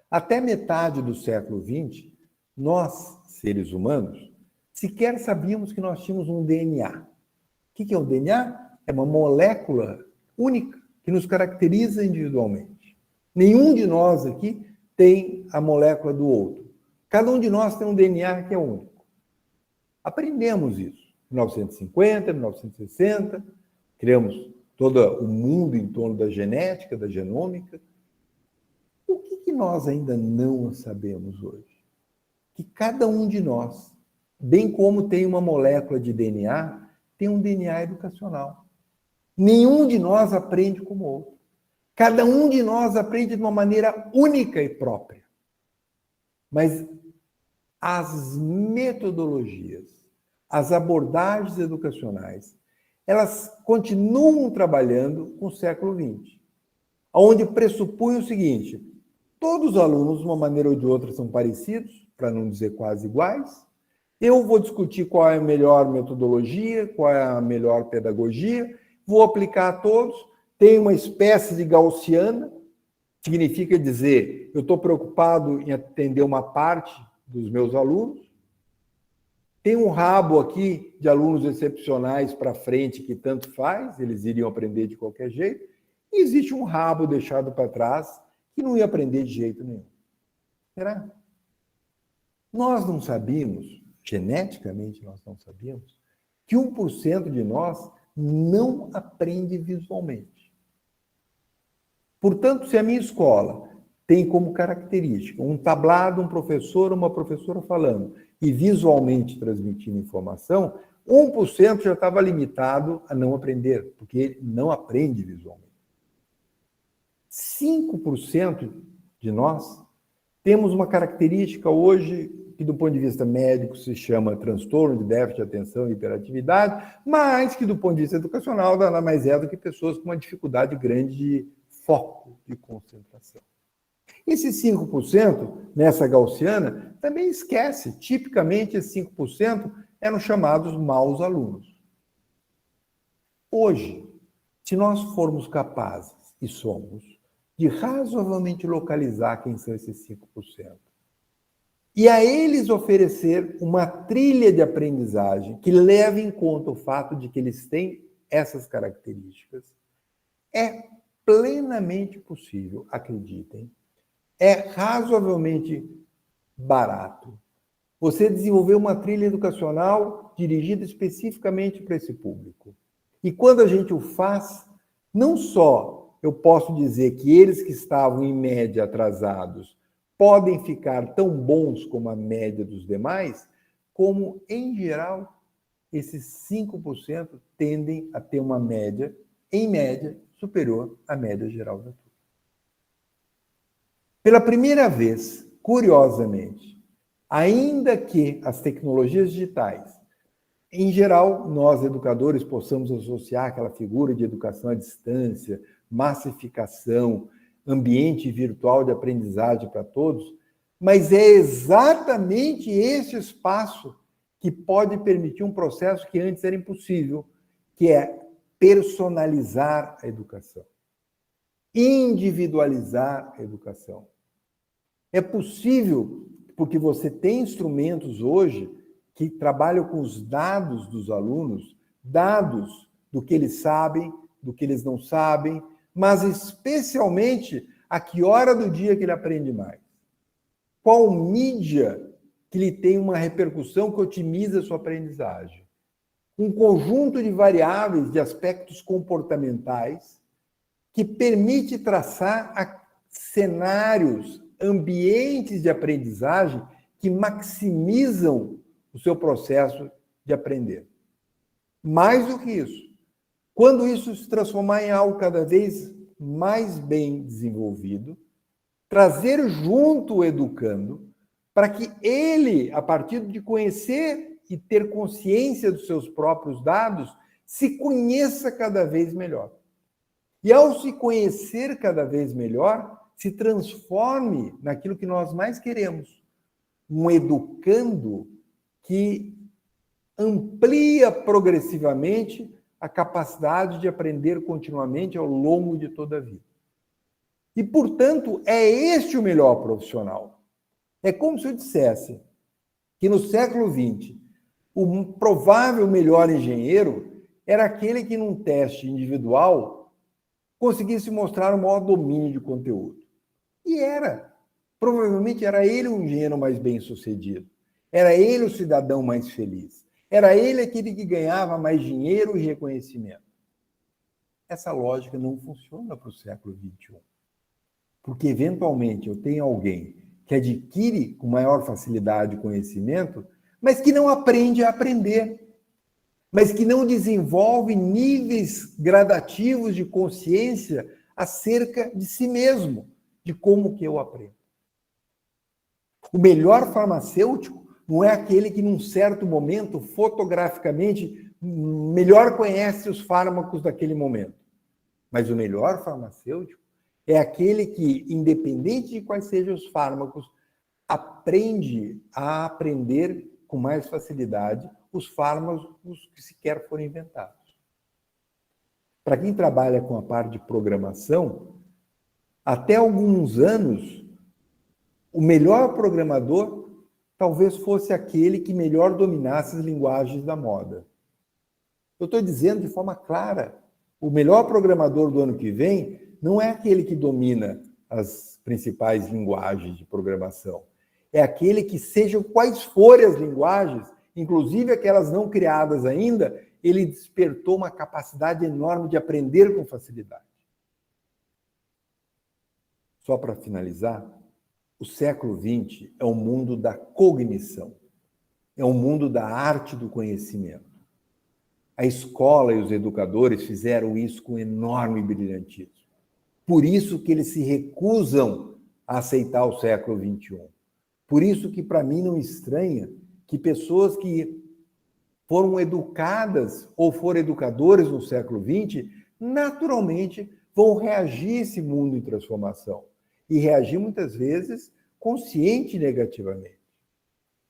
Speaker 2: Até metade do século XX, nós, seres humanos, sequer sabíamos que nós tínhamos um DNA. O que é o DNA? É uma molécula única que nos caracteriza individualmente. Nenhum de nós aqui tem a molécula do outro. Cada um de nós tem um DNA que é único. Aprendemos isso. Em 1950, 1960, criamos todo o mundo em torno da genética, da genômica. O que nós ainda não sabemos hoje? Que cada um de nós, bem como tem uma molécula de DNA, tem um DNA educacional. Nenhum de nós aprende como o outro. Cada um de nós aprende de uma maneira única e própria. Mas as metodologias, as abordagens educacionais, elas continuam trabalhando com o século XX, onde pressupõe o seguinte: todos os alunos, de uma maneira ou de outra, são parecidos, para não dizer quase iguais. Eu vou discutir qual é a melhor metodologia, qual é a melhor pedagogia, vou aplicar a todos. Tem uma espécie de gaussiana, significa dizer, eu estou preocupado em atender uma parte dos meus alunos. Tem um rabo aqui de alunos excepcionais para frente que tanto faz, eles iriam aprender de qualquer jeito. E existe um rabo deixado para trás que não ia aprender de jeito nenhum. Será? Nós não sabíamos, geneticamente nós não sabíamos, que 1% de nós não aprende visualmente. Portanto, se a minha escola tem como característica um tablado, um professor, uma professora falando e visualmente transmitindo informação, 1% já estava limitado a não aprender, porque ele não aprende visualmente. 5% de nós temos uma característica hoje que, do ponto de vista médico, se chama transtorno de déficit de atenção e hiperatividade, mas que, do ponto de vista educacional, nada mais é do que pessoas com uma dificuldade grande de foco, de concentração. Esses 5%, nessa gaussiana, também esquece. Tipicamente, esses 5% eram chamados maus alunos. Hoje, se nós formos capazes, e somos, de razoavelmente localizar quem são esses 5%, e a eles oferecer uma trilha de aprendizagem que leve em conta o fato de que eles têm essas características, é plenamente possível, acreditem, é razoavelmente barato você desenvolver uma trilha educacional dirigida especificamente para esse público. E quando a gente o faz, não só eu posso dizer que eles que estavam em média atrasados podem ficar tão bons como a média dos demais, como, em geral, esses 5% tendem a ter uma média, em média, superior à média geral da turma. Pela primeira vez, curiosamente, ainda que as tecnologias digitais, em geral, nós, educadores, possamos associar aquela figura de educação à distância, massificação, ambiente virtual de aprendizagem para todos, mas é exatamente esse espaço que pode permitir um processo que antes era impossível, que é personalizar a educação, individualizar a educação. É possível, porque você tem instrumentos hoje que trabalham com os dados dos alunos, dados do que eles sabem, do que eles não sabem, mas especialmente a que hora do dia que ele aprende mais. Qual mídia que lhe tem uma repercussão que otimiza a sua aprendizagem? Um conjunto de variáveis, de aspectos comportamentais, que permite traçar cenários, ambientes de aprendizagem que maximizam o seu processo de aprender. Mais do que isso, quando isso se transformar em algo cada vez mais bem desenvolvido, trazer junto o educando para que ele, a partir de conhecer e ter consciência dos seus próprios dados, se conheça cada vez melhor. E ao se conhecer cada vez melhor, se transforme naquilo que nós mais queremos, um educando que amplia progressivamente a capacidade de aprender continuamente ao longo de toda a vida. E, portanto, é este o melhor profissional. É como se eu dissesse que no século XX, o provável melhor engenheiro era aquele que, num teste individual, conseguisse mostrar o maior domínio de conteúdo. E era. Provavelmente era ele o engenheiro mais bem-sucedido. Era ele o cidadão mais feliz. Era ele aquele que ganhava mais dinheiro e reconhecimento. Essa lógica não funciona para o século XXI. Porque, eventualmente, eu tenho alguém que adquire com maior facilidade conhecimento, mas que não aprende a aprender, mas que não desenvolve níveis gradativos de consciência acerca de si mesmo, de como que eu aprendo. O melhor farmacêutico não é aquele que, num certo momento, fotograficamente, melhor conhece os fármacos daquele momento. Mas o melhor farmacêutico é aquele que, independente de quais sejam os fármacos, aprende a aprender com mais facilidade os fármacos que sequer foram inventados. Para quem trabalha com a parte de programação, até alguns anos, o melhor programador talvez fosse aquele que melhor dominasse as linguagens da moda. Eu estou dizendo de forma clara, o melhor programador do ano que vem não é aquele que domina as principais linguagens de programação. É aquele que, sejam quais forem as linguagens, inclusive aquelas não criadas ainda, ele despertou uma capacidade enorme de aprender com facilidade. Só para finalizar, o século XX é um mundo da cognição, é um mundo da arte do conhecimento. A escola e os educadores fizeram isso com enorme brilhantismo. Por isso que eles se recusam a aceitar o século XXI. Por isso que, para mim, não estranha que pessoas que foram educadas ou foram educadores no século XX, naturalmente vão reagir a esse mundo em transformação. E reagir, muitas vezes, consciente e negativamente.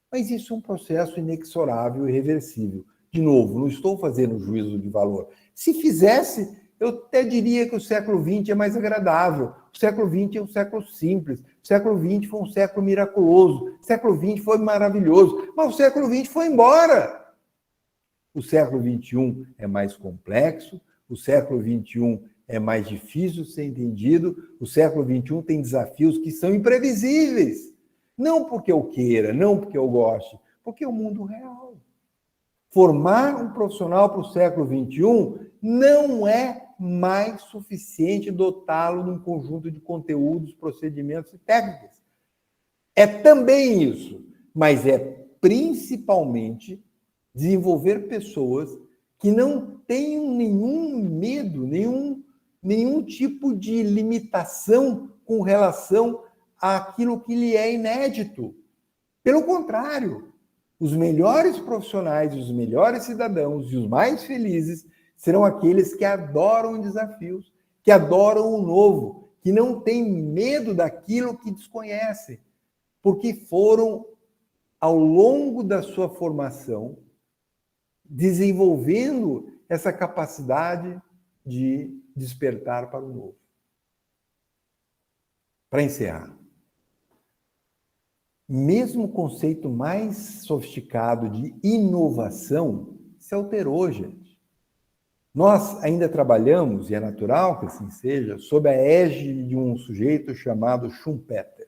Speaker 2: Mas isso é um processo inexorável e irreversível. De novo, não estou fazendo juízo de valor. Se fizesse, eu até diria que o século XX é mais agradável. O século XX é um século simples. O século XX foi um século miraculoso. O século XX foi maravilhoso. Mas o século XX foi embora. O século XXI é mais complexo. O século XXI é mais difícil de ser entendido. O século XXI tem desafios que são imprevisíveis. Não porque eu queira, não porque eu goste, porque é o mundo real. Formar um profissional para o século XXI não é mais suficiente dotá-lo de um conjunto de conteúdos, procedimentos e técnicas. É também isso, mas é principalmente desenvolver pessoas que não tenham nenhum medo, nenhum tipo de limitação com relação àquilo que lhe é inédito. Pelo contrário, os melhores profissionais, os melhores cidadãos e os mais felizes serão aqueles que adoram desafios, que adoram o novo, que não têm medo daquilo que desconhecem, porque foram, ao longo da sua formação, desenvolvendo essa capacidade de despertar para o novo. Para encerrar, mesmo o conceito mais sofisticado de inovação se alterou, gente. Nós ainda trabalhamos, e é natural que assim seja, sob a égide de um sujeito chamado Schumpeter,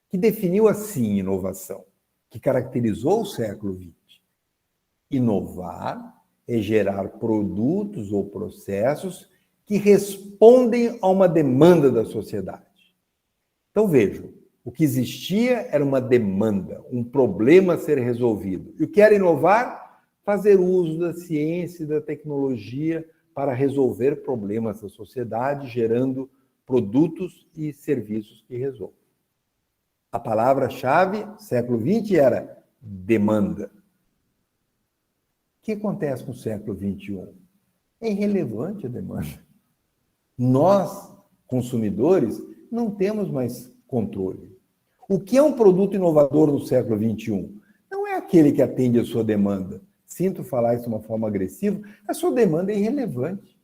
Speaker 2: que definiu assim inovação, que caracterizou o século XX. Inovar é gerar produtos ou processos que respondem a uma demanda da sociedade. Então, vejam, o que existia era uma demanda, um problema a ser resolvido. E o que era inovar? Fazer uso da ciência e da tecnologia para resolver problemas da sociedade, gerando produtos e serviços que resolvam. A palavra-chave, século XX, era demanda. O que acontece no século XXI? É irrelevante a demanda. Nós, consumidores, não temos mais controle. O que é um produto inovador no século XXI? Não é aquele que atende a sua demanda. Sinto falar isso de uma forma agressiva, a sua demanda é irrelevante.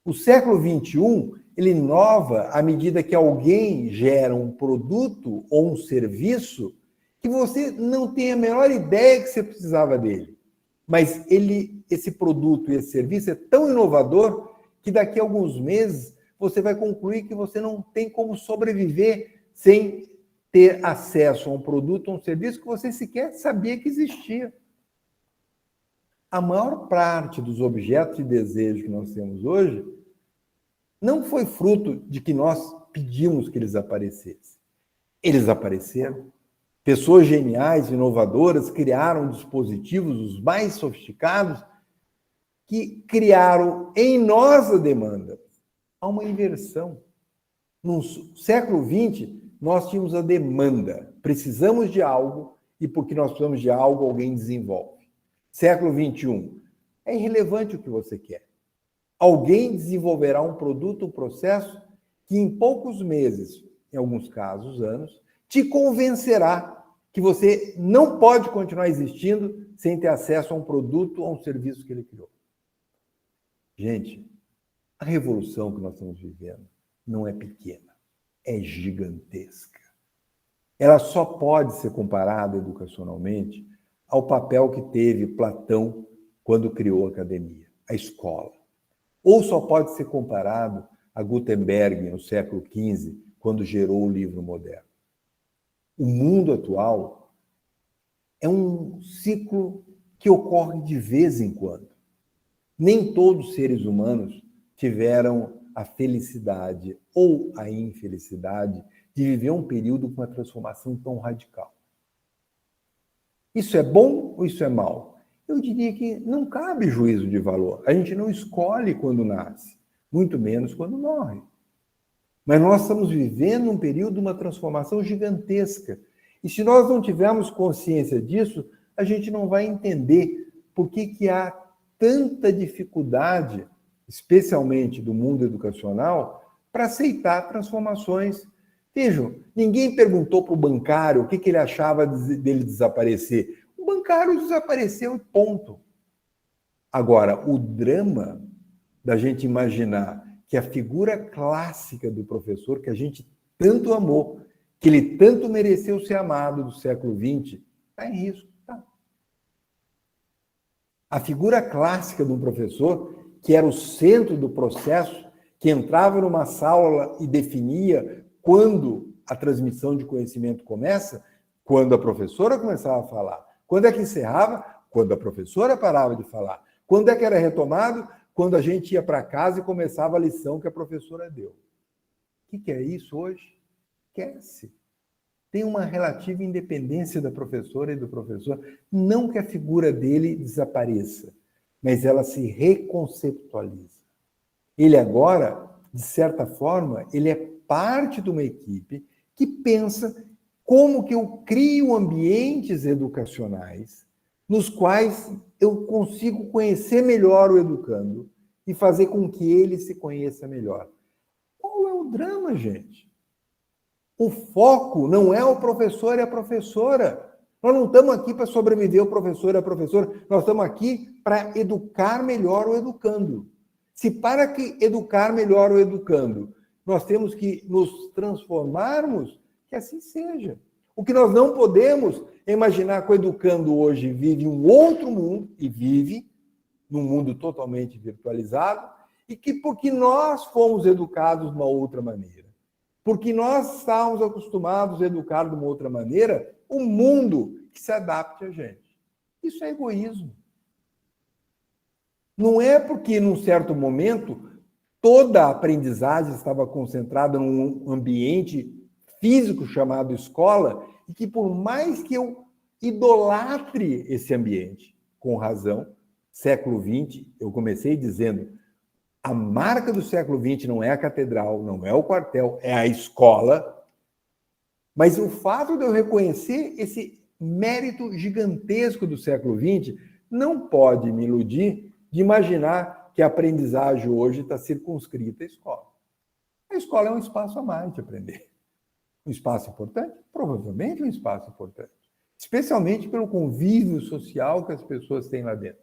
Speaker 2: O século XXI, ele inova à medida que alguém gera um produto ou um serviço que você não tem a menor ideia que você precisava dele. Mas esse produto e esse serviço é tão inovador que daqui a alguns meses você vai concluir que você não tem como sobreviver sem ter acesso a um produto ou um serviço que você sequer sabia que existia. A maior parte dos objetos de desejo que nós temos hoje não foi fruto de que nós pedimos que eles aparecessem. Eles apareceram. Pessoas geniais, inovadoras, criaram dispositivos, os mais sofisticados, que criaram em nós a demanda. Há uma inversão. No século XX, nós tínhamos a demanda. Precisamos de algo, e porque nós precisamos de algo, alguém desenvolve. Século XXI, é irrelevante o que você quer. Alguém desenvolverá um produto, um processo, que em poucos meses, em alguns casos, anos, te convencerá que você não pode continuar existindo sem ter acesso a um produto ou a um serviço que ele criou. Gente, a revolução que nós estamos vivendo não é pequena, é gigantesca. Ela só pode ser comparada educacionalmente ao papel que teve Platão quando criou a academia, a escola. Ou só pode ser comparado a Gutenberg no século XV, quando gerou o livro moderno. O mundo atual é um ciclo que ocorre de vez em quando. Nem todos os seres humanos tiveram a felicidade ou a infelicidade de viver um período com uma transformação tão radical. Isso é bom ou isso é mal? Eu diria que não cabe juízo de valor. A gente não escolhe quando nasce, muito menos quando morre. Mas nós estamos vivendo um período de uma transformação gigantesca. E se nós não tivermos consciência disso, a gente não vai entender por que há tanta dificuldade, especialmente do mundo educacional, para aceitar transformações. Vejam, ninguém perguntou para o bancário o que ele achava dele desaparecer. O bancário desapareceu e ponto. Agora, o drama da gente imaginar que a figura clássica do professor, que a gente tanto amou, que ele tanto mereceu ser amado do século XX, está em risco. Tá? A figura clássica de um professor, que era o centro do processo, que entrava numa sala e definia quando a transmissão de conhecimento começa, quando a professora começava a falar. Quando é que encerrava? Quando a professora parava de falar. Quando é que era retomado? Quando a gente ia para casa e começava a lição que a professora deu. O que é isso hoje? Esquece. Tem uma relativa independência da professora e do professor. Não que a figura dele desapareça, mas ela se reconceptualiza. Ele agora, de certa forma, ele é parte de uma equipe que pensa como que eu crio ambientes educacionais nos quais eu consigo conhecer melhor o educando e fazer com que ele se conheça melhor. Qual é o drama, gente? O foco não é o professor e a professora. Nós não estamos aqui para sobreviver o professor e a professora, nós estamos aqui para educar melhor o educando. Se para que educar melhor o educando, nós temos que nos transformarmos, que assim seja. O que nós não podemos é imaginar que o educando hoje vive um outro mundo, e vive num mundo totalmente virtualizado, e que porque nós fomos educados de uma outra maneira, porque nós estávamos acostumados a educar de uma outra maneira, o mundo que se adapte a gente. Isso é egoísmo. Não é porque, num certo momento, toda a aprendizagem estava concentrada num ambiente físico chamado escola, e que por mais que eu idolatre esse ambiente, com razão, século XX, eu comecei dizendo, a marca do século XX não é a catedral, não é o quartel, é a escola. Mas o fato de eu reconhecer esse mérito gigantesco do século XX não pode me iludir de imaginar que a aprendizagem hoje está circunscrita à escola. A escola é um espaço a mais de aprender. Um espaço importante? Provavelmente um espaço importante. Especialmente pelo convívio social que as pessoas têm lá dentro.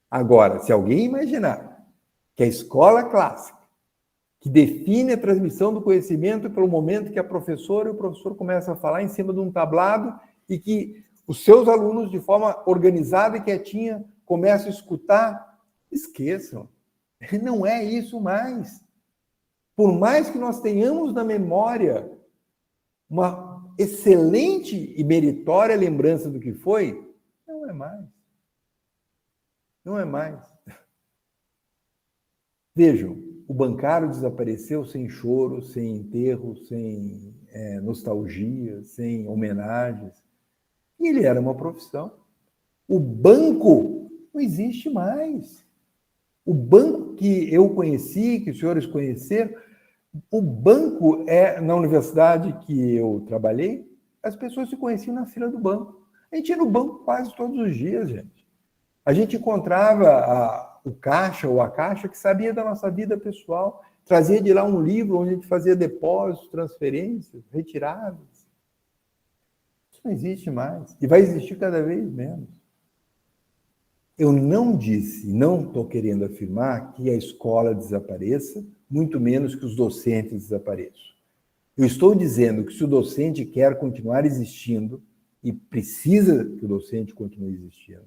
Speaker 2: Agora, se alguém imaginar que a escola clássica, que define a transmissão do conhecimento pelo momento que a professora e o professor começam a falar em cima de um tablado e que os seus alunos, de forma organizada e quietinha, começam a escutar, esqueçam. Não é isso mais. Por mais que nós tenhamos na memória uma excelente e meritória lembrança do que foi, não é mais. Não é mais. Vejam, o bancário desapareceu sem choro, sem enterro, sem nostalgia, sem homenagens. E ele era uma profissão. O banco não existe mais. O banco que eu conheci, que os senhores conheceram, o banco na universidade que eu trabalhei, as pessoas se conheciam na fila do banco. A gente ia no banco quase todos os dias, gente. A gente encontrava o caixa ou a caixa que sabia da nossa vida pessoal, trazia de lá um livro onde a gente fazia depósitos, transferências, retiradas. Isso não existe mais. E vai existir cada vez menos. Eu não disse, não estou querendo afirmar que a escola desapareça, muito menos que os docentes desapareçam. Eu estou dizendo que se o docente quer continuar existindo, e precisa que o docente continue existindo,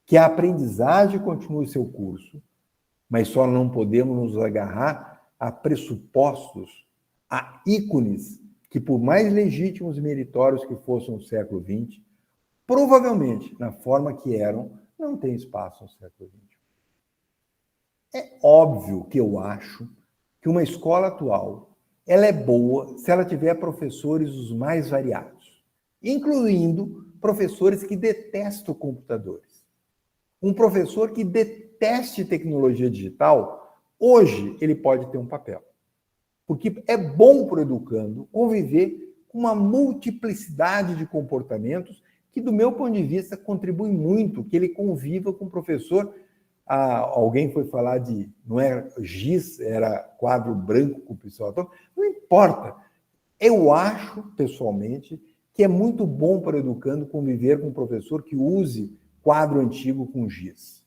Speaker 2: que a aprendizagem continue seu curso, mas só não podemos nos agarrar a pressupostos, a ícones, que por mais legítimos e meritórios que fossem no século XX, provavelmente, na forma que eram, não tem espaço no século XXI. É óbvio que eu acho que uma escola atual ela é boa se ela tiver professores os mais variados, incluindo professores que detestam computadores. Um professor que deteste tecnologia digital, hoje ele pode ter um papel. Porque é bom para o educando conviver com uma multiplicidade de comportamentos que, do meu ponto de vista, contribui muito que ele conviva com o professor. Alguém foi falar de, não era giz, era quadro branco com pincel atômico. Não importa. Eu acho, pessoalmente, que é muito bom para o educando conviver com um professor que use quadro antigo com giz.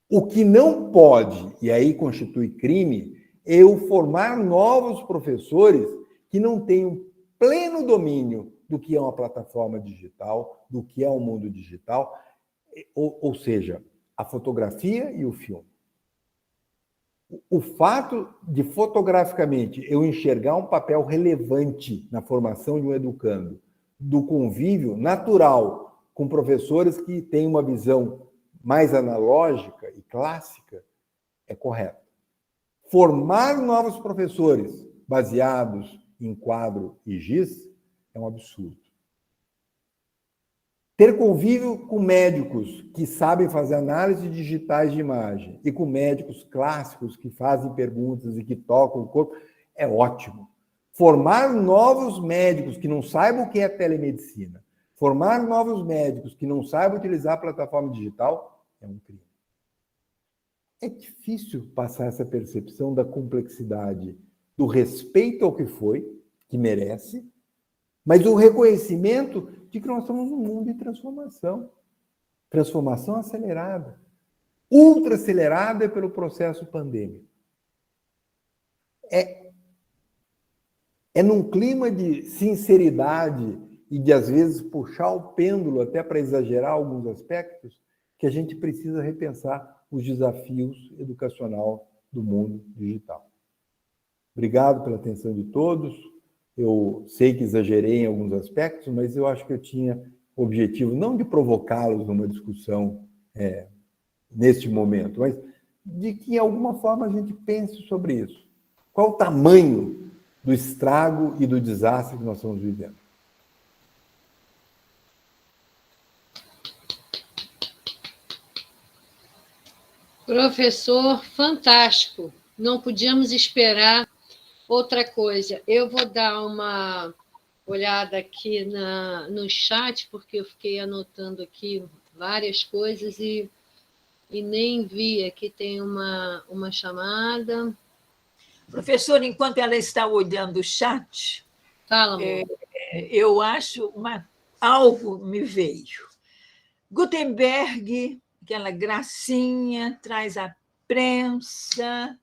Speaker 2: O que não pode, e aí constitui crime, é eu formar novos professores que não tenham pleno domínio do que é uma plataforma digital, do que é um mundo digital, ou seja, a fotografia e o filme. O fato de, fotograficamente, eu enxergar um papel relevante na formação de um educando, do convívio natural com professores que têm uma visão mais analógica e clássica, é correto. Formar novos professores baseados em quadro e giz é um absurdo. Ter convívio com médicos que sabem fazer análises digitais de imagem e com médicos clássicos que fazem perguntas e que tocam o corpo é ótimo. Formar novos médicos que não saibam o que é telemedicina, formar novos médicos que não saibam utilizar a plataforma digital é um crime. É difícil passar essa percepção da complexidade, do respeito ao que foi, que merece, mas o reconhecimento de que nós estamos num mundo de transformação. Transformação acelerada. Ultra acelerada pelo processo pandêmico. É num clima de sinceridade e de, às vezes, puxar o pêndulo até para exagerar alguns aspectos que a gente precisa repensar os desafios educacionais do mundo digital. Obrigado pela atenção de todos. Eu sei que exagerei em alguns aspectos, mas eu acho que eu tinha o objetivo não de provocá-los numa discussão neste momento, mas de que, em alguma forma, a gente pense sobre isso. Qual o tamanho do estrago e do desastre que nós estamos vivendo?
Speaker 1: Professor, fantástico. Não podíamos esperar outra coisa. Eu vou dar uma olhada aqui no chat, porque eu fiquei anotando aqui várias coisas e nem vi. Aqui tem uma chamada.
Speaker 3: Professor, enquanto ela está olhando o chat,
Speaker 1: fala, amor.
Speaker 3: Eu acho algo me veio. Gutenberg, aquela gracinha, traz a prensa,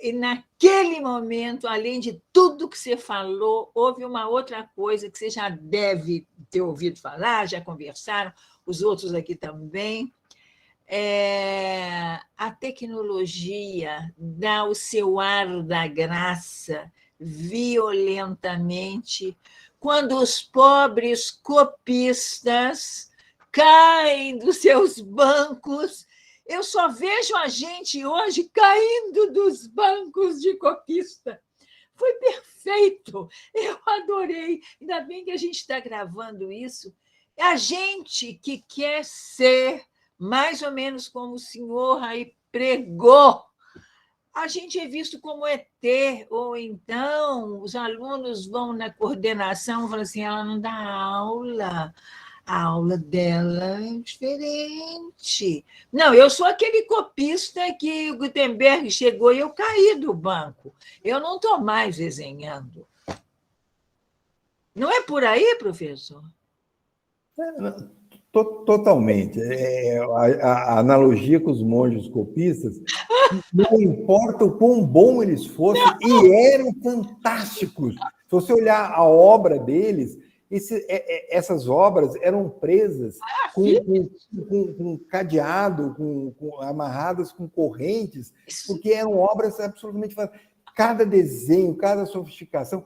Speaker 3: e naquele momento, além de tudo que você falou, houve uma outra coisa que você já deve ter ouvido falar, já conversaram, os outros aqui também. A tecnologia dá o seu ar da graça violentamente quando os pobres copistas caem dos seus bancos. Eu só vejo a gente hoje caindo dos bancos de copista. Foi perfeito, eu adorei. Ainda bem que a gente está gravando isso. A gente que quer ser mais ou menos como o senhor aí pregou, a gente é visto como ET, ou então os alunos vão na coordenação e falam assim, ela não dá aula, a aula dela é diferente. Não, eu sou aquele copista que o Gutenberg chegou e eu caí do banco. Eu não estou mais desenhando. Não é por aí, professor?
Speaker 2: Totalmente. A analogia com os monges copistas, não importa o quão bom eles fossem, e eram fantásticos. Se você olhar a obra deles, essas obras eram presas com cadeado, amarradas com correntes, porque eram obras absolutamente fantásticas. Cada desenho, cada sofisticação.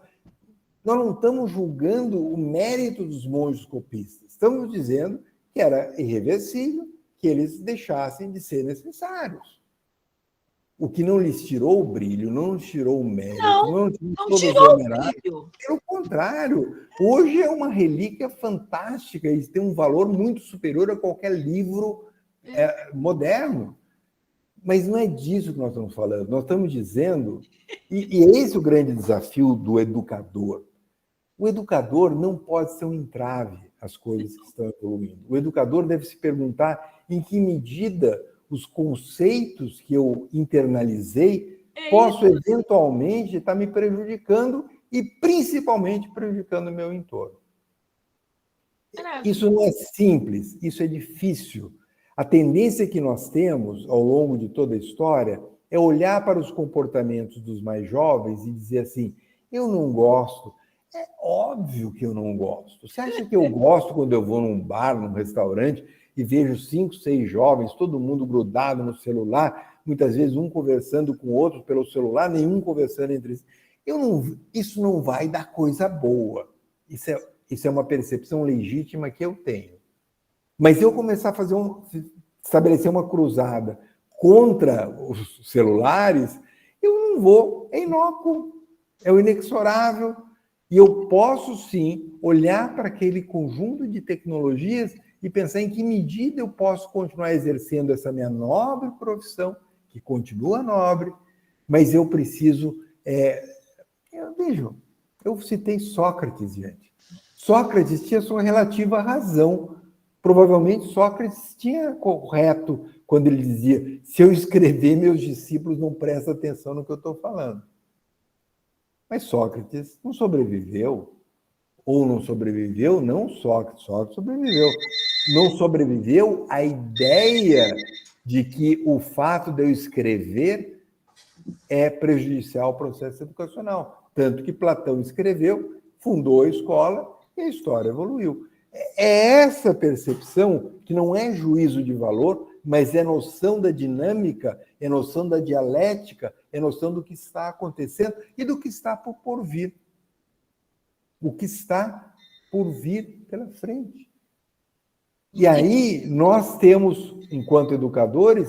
Speaker 2: Nós não estamos julgando o mérito dos monges copistas. Estamos dizendo que era irreversível que eles deixassem de ser necessários. O que não lhes tirou o brilho, não lhes tirou o mérito, não tirou o brilho. Pelo contrário, hoje é uma relíquia fantástica e tem um valor muito superior a qualquer livro moderno. Mas não é disso que nós estamos falando. Nós estamos dizendo, e esse é o grande desafio do educador. O educador não pode ser um entrave às coisas que estão evoluindo. O educador deve se perguntar em que medida os conceitos que eu internalizei posso eventualmente estar me prejudicando e principalmente prejudicando o meu entorno. Isso não é simples, isso é difícil. A tendência que nós temos ao longo de toda a história é olhar para os comportamentos dos mais jovens e dizer assim, eu não gosto. É óbvio que eu não gosto. Você acha que eu gosto quando eu vou num bar, num restaurante, e vejo 5, 6 jovens, todo mundo grudado no celular, muitas vezes um conversando com o outro pelo celular, nenhum conversando entre si. Isso não vai dar coisa boa. Isso é uma percepção legítima que eu tenho. Mas eu começar a estabelecer uma cruzada contra os celulares, eu não vou. É inócuo, é o inexorável. E eu posso, sim, olhar para aquele conjunto de tecnologias e pensar em que medida eu posso continuar exercendo essa minha nobre profissão, que continua nobre, mas eu preciso Vejam, eu citei Sócrates, gente. Sócrates tinha sua relativa razão. Provavelmente Sócrates tinha correto quando ele dizia: se eu escrever, meus discípulos não prestam atenção no que eu estou falando. Mas Sócrates não sobreviveu. Ou não sobreviveu, não Sócrates. Sócrates sobreviveu. Não sobreviveu a ideia de que o fato de eu escrever é prejudicial ao processo educacional. Tanto que Platão escreveu, fundou a escola e a história evoluiu. É essa percepção que não é juízo de valor, mas é noção da dinâmica, é noção da dialética, é noção do que está acontecendo e do que está por vir. O que está por vir pela frente. E aí nós temos, enquanto educadores,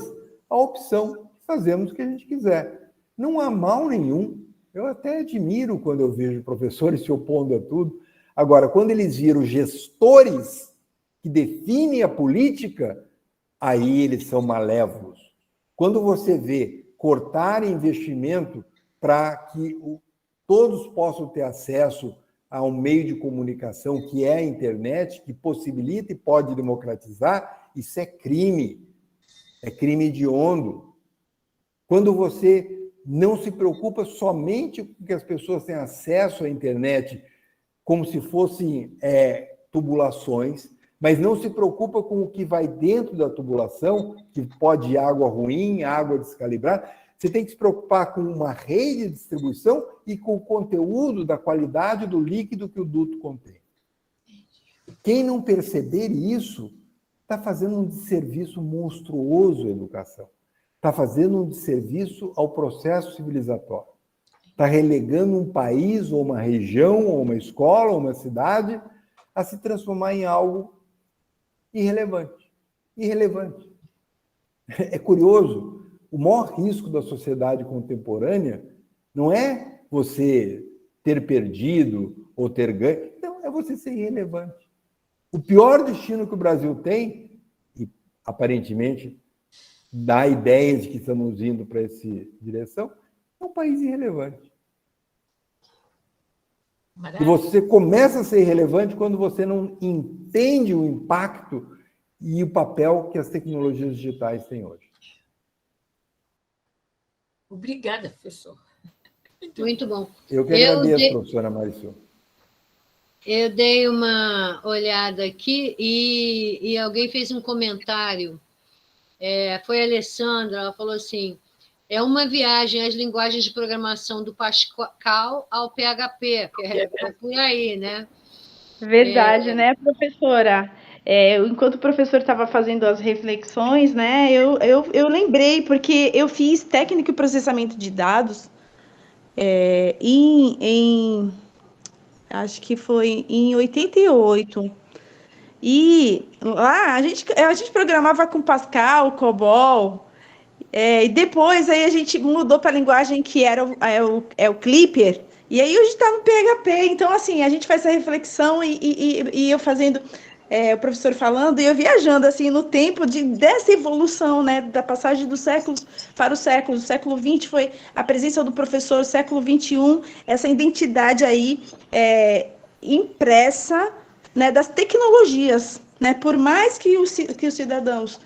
Speaker 2: a opção, fazemos o que a gente quiser. Não há mal nenhum. Eu até admiro quando eu vejo professores se opondo a tudo. Agora, quando eles viram gestores que definem a política, aí eles são malévolos. Quando você vê cortar investimento para que todos possam ter acesso a um meio de comunicação que é a internet, que possibilita e pode democratizar, isso é crime hediondo. Quando você não se preocupa somente com que as pessoas tenham acesso à internet como se fossem tubulações, mas não se preocupa com o que vai dentro da tubulação, que pode ir água ruim, água descalibrada. Você tem que se preocupar com uma rede de distribuição e com o conteúdo da qualidade do líquido que o duto contém. Quem não perceber isso está fazendo um desserviço monstruoso à educação. Está fazendo um desserviço ao processo civilizatório. Está relegando um país, ou uma região, ou uma escola, ou uma cidade, a se transformar em algo irrelevante. Irrelevante. É curioso, o maior risco da sociedade contemporânea não é você ter perdido ou ter ganho, não, é você ser irrelevante. O pior destino que o Brasil tem, e aparentemente dá ideias de que estamos indo para essa direção, é um país irrelevante. E você começa a ser irrelevante quando você não entende o impacto e o papel que as tecnologias digitais têm hoje.
Speaker 3: Obrigada, professor.
Speaker 1: Muito bom.
Speaker 2: Eu que agradeço, professora Marisol.
Speaker 1: Eu dei uma olhada aqui e alguém fez um comentário. Foi a Alessandra, ela falou assim: é uma viagem às linguagens de programação do Pascal ao PHP, que é por aí, né?
Speaker 4: Verdade, né, professora? Enquanto o professor estava fazendo as reflexões, né, eu lembrei, porque eu fiz técnico e processamento de dados acho que foi em 88. E lá a gente programava com Pascal, COBOL, e depois aí a gente mudou para a linguagem que era o Clipper, e aí hoje está no PHP. Então, assim, a gente faz essa reflexão e eu fazendo, o professor falando, e eu viajando assim no tempo dessa evolução, né, da passagem dos séculos para os séculos. O século XX foi a presença do professor, o século XXI, essa identidade aí impressa, né, das tecnologias, né, por mais que os cidadãos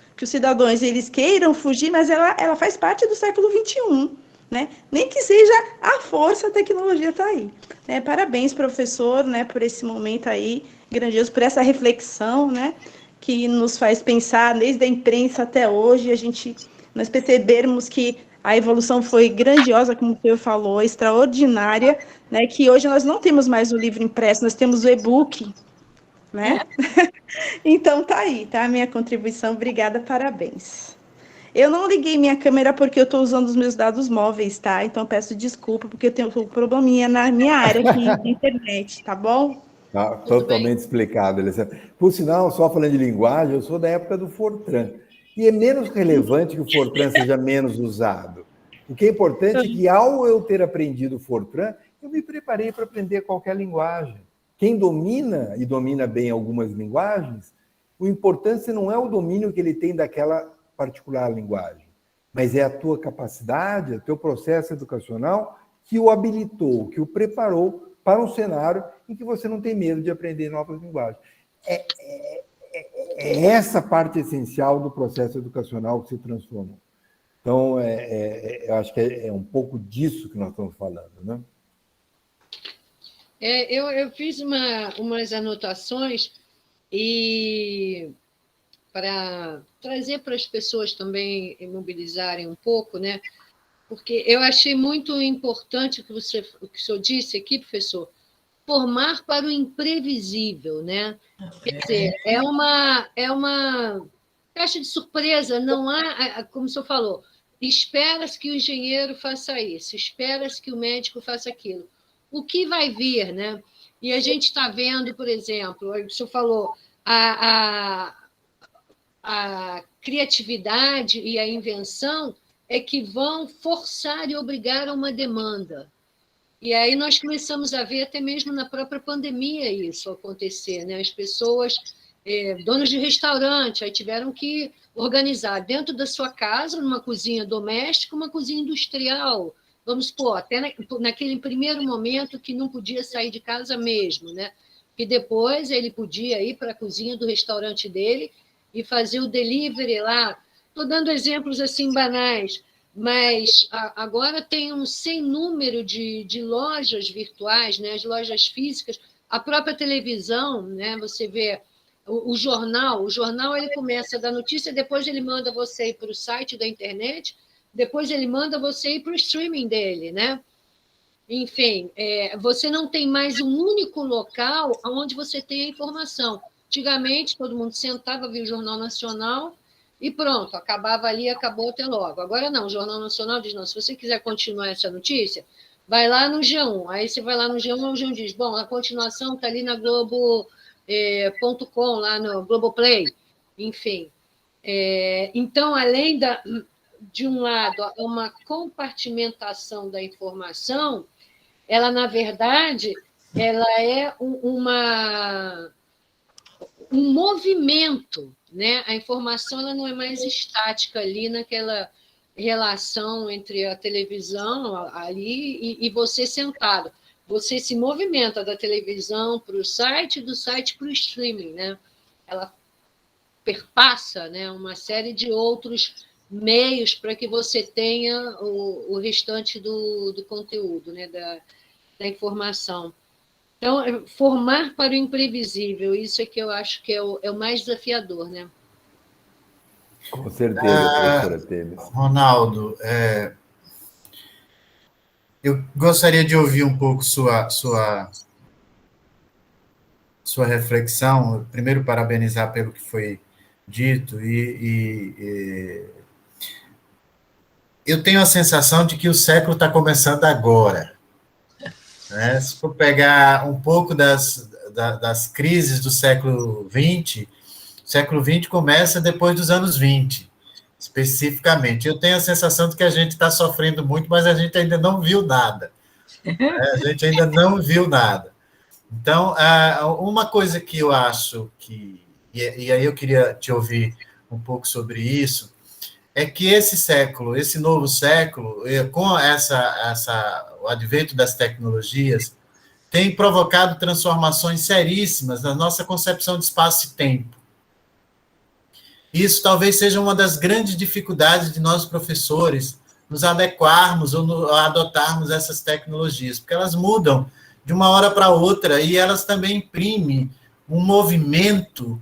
Speaker 4: eles queiram fugir, mas ela faz parte do século XXI, né? Nem que seja a força, a tecnologia está aí. Né? Parabéns, professor, né, por esse momento aí grandioso, por essa reflexão, né, que nos faz pensar desde a imprensa até hoje, nós percebermos que a evolução foi grandiosa, como o senhor falou, extraordinária, né, que hoje nós não temos mais o livro impresso, nós temos o e-book, né? Então tá aí, tá? A minha contribuição, obrigada, parabéns. Eu não liguei minha câmera porque eu estou usando os meus dados móveis, tá? Então peço desculpa porque eu tenho um probleminha na minha área aqui na internet, tá bom?
Speaker 2: Tá totalmente explicado, Alessandra. Por sinal, só falando de linguagem, eu sou da época do Fortran. E é menos relevante que o Fortran seja menos usado. O que é importante é que, ao eu ter aprendido o Fortran, eu me preparei para aprender qualquer linguagem. Quem domina, e domina bem algumas linguagens, o importante não é o domínio que ele tem daquela particular linguagem, mas é a tua capacidade, o teu processo educacional que o habilitou, que o preparou para um cenário em que você não tem medo de aprender novas linguagens. É essa parte essencial do processo educacional que se transformou. Então, eu acho que é um pouco disso que nós estamos falando, né?
Speaker 1: Eu fiz umas anotações e para trazer para as pessoas também mobilizarem um pouco, né? Porque eu achei muito importante o que o senhor disse aqui, professor, formar para o imprevisível, né? Quer dizer, é uma caixa de surpresa, não há, como o senhor falou, espera-se que o engenheiro faça isso, espera-se que o médico faça aquilo. O que vai vir, né? E a gente está vendo, por exemplo, o senhor falou, a criatividade e a invenção é que vão forçar e obrigar a uma demanda. E aí nós começamos a ver até mesmo na própria pandemia isso acontecer, né? As pessoas, donos de restaurante, aí tiveram que organizar dentro da sua casa, numa cozinha doméstica, uma cozinha industrial. Vamos supor, até naquele primeiro momento que não podia sair de casa mesmo, né? Que depois ele podia ir para a cozinha do restaurante dele e fazer o delivery lá. Estou dando exemplos assim banais, mas agora tem um sem número de lojas virtuais, né? As lojas físicas, a própria televisão, né? Você vê o jornal ele começa a dar notícia, depois ele manda você ir para o site da internet, depois ele manda você ir para o streaming dele, né? Enfim, você não tem mais um único local onde você tem a informação. Antigamente, todo mundo sentava, via o Jornal Nacional e pronto, acabava ali, acabou, até logo. Agora não, o Jornal Nacional diz, não, se você quiser continuar essa notícia, vai lá no G1. Aí você vai lá no G1, o G1 diz, bom, a continuação está ali na Globo.com, lá no Globoplay. Enfim. Então, além de um lado, uma compartimentação da informação, ela, na verdade, ela é um movimento, né? A informação ela não é mais estática ali naquela relação entre a televisão ali e você sentado. Você se movimenta da televisão para o site, do site para o streaming, né? Ela perpassa, né, uma série de outros meios para que você tenha o restante do conteúdo, né, da informação. Então, formar para o imprevisível, isso é que eu acho que é o mais desafiador, né?
Speaker 2: Com certeza, professora Temes.
Speaker 5: Ronaldo, eu gostaria de ouvir um pouco sua reflexão. Primeiro, parabenizar pelo que foi dito eu tenho a sensação de que o século está começando agora. Né? Se for pegar um pouco das crises do século XX, o século XX começa depois dos anos 20, especificamente. Eu tenho a sensação de que a gente está sofrendo muito, mas a gente ainda não viu nada. Né? A gente ainda não viu nada. Então, uma coisa que eu acho que... E aí eu queria te ouvir um pouco sobre isso, é que esse novo século, com o advento das tecnologias, tem provocado transformações seríssimas na nossa concepção de espaço e tempo. Isso talvez seja uma das grandes dificuldades de nós, professores, nos adequarmos ou adotarmos essas tecnologias, porque elas mudam de uma hora para outra e elas também imprimem um movimento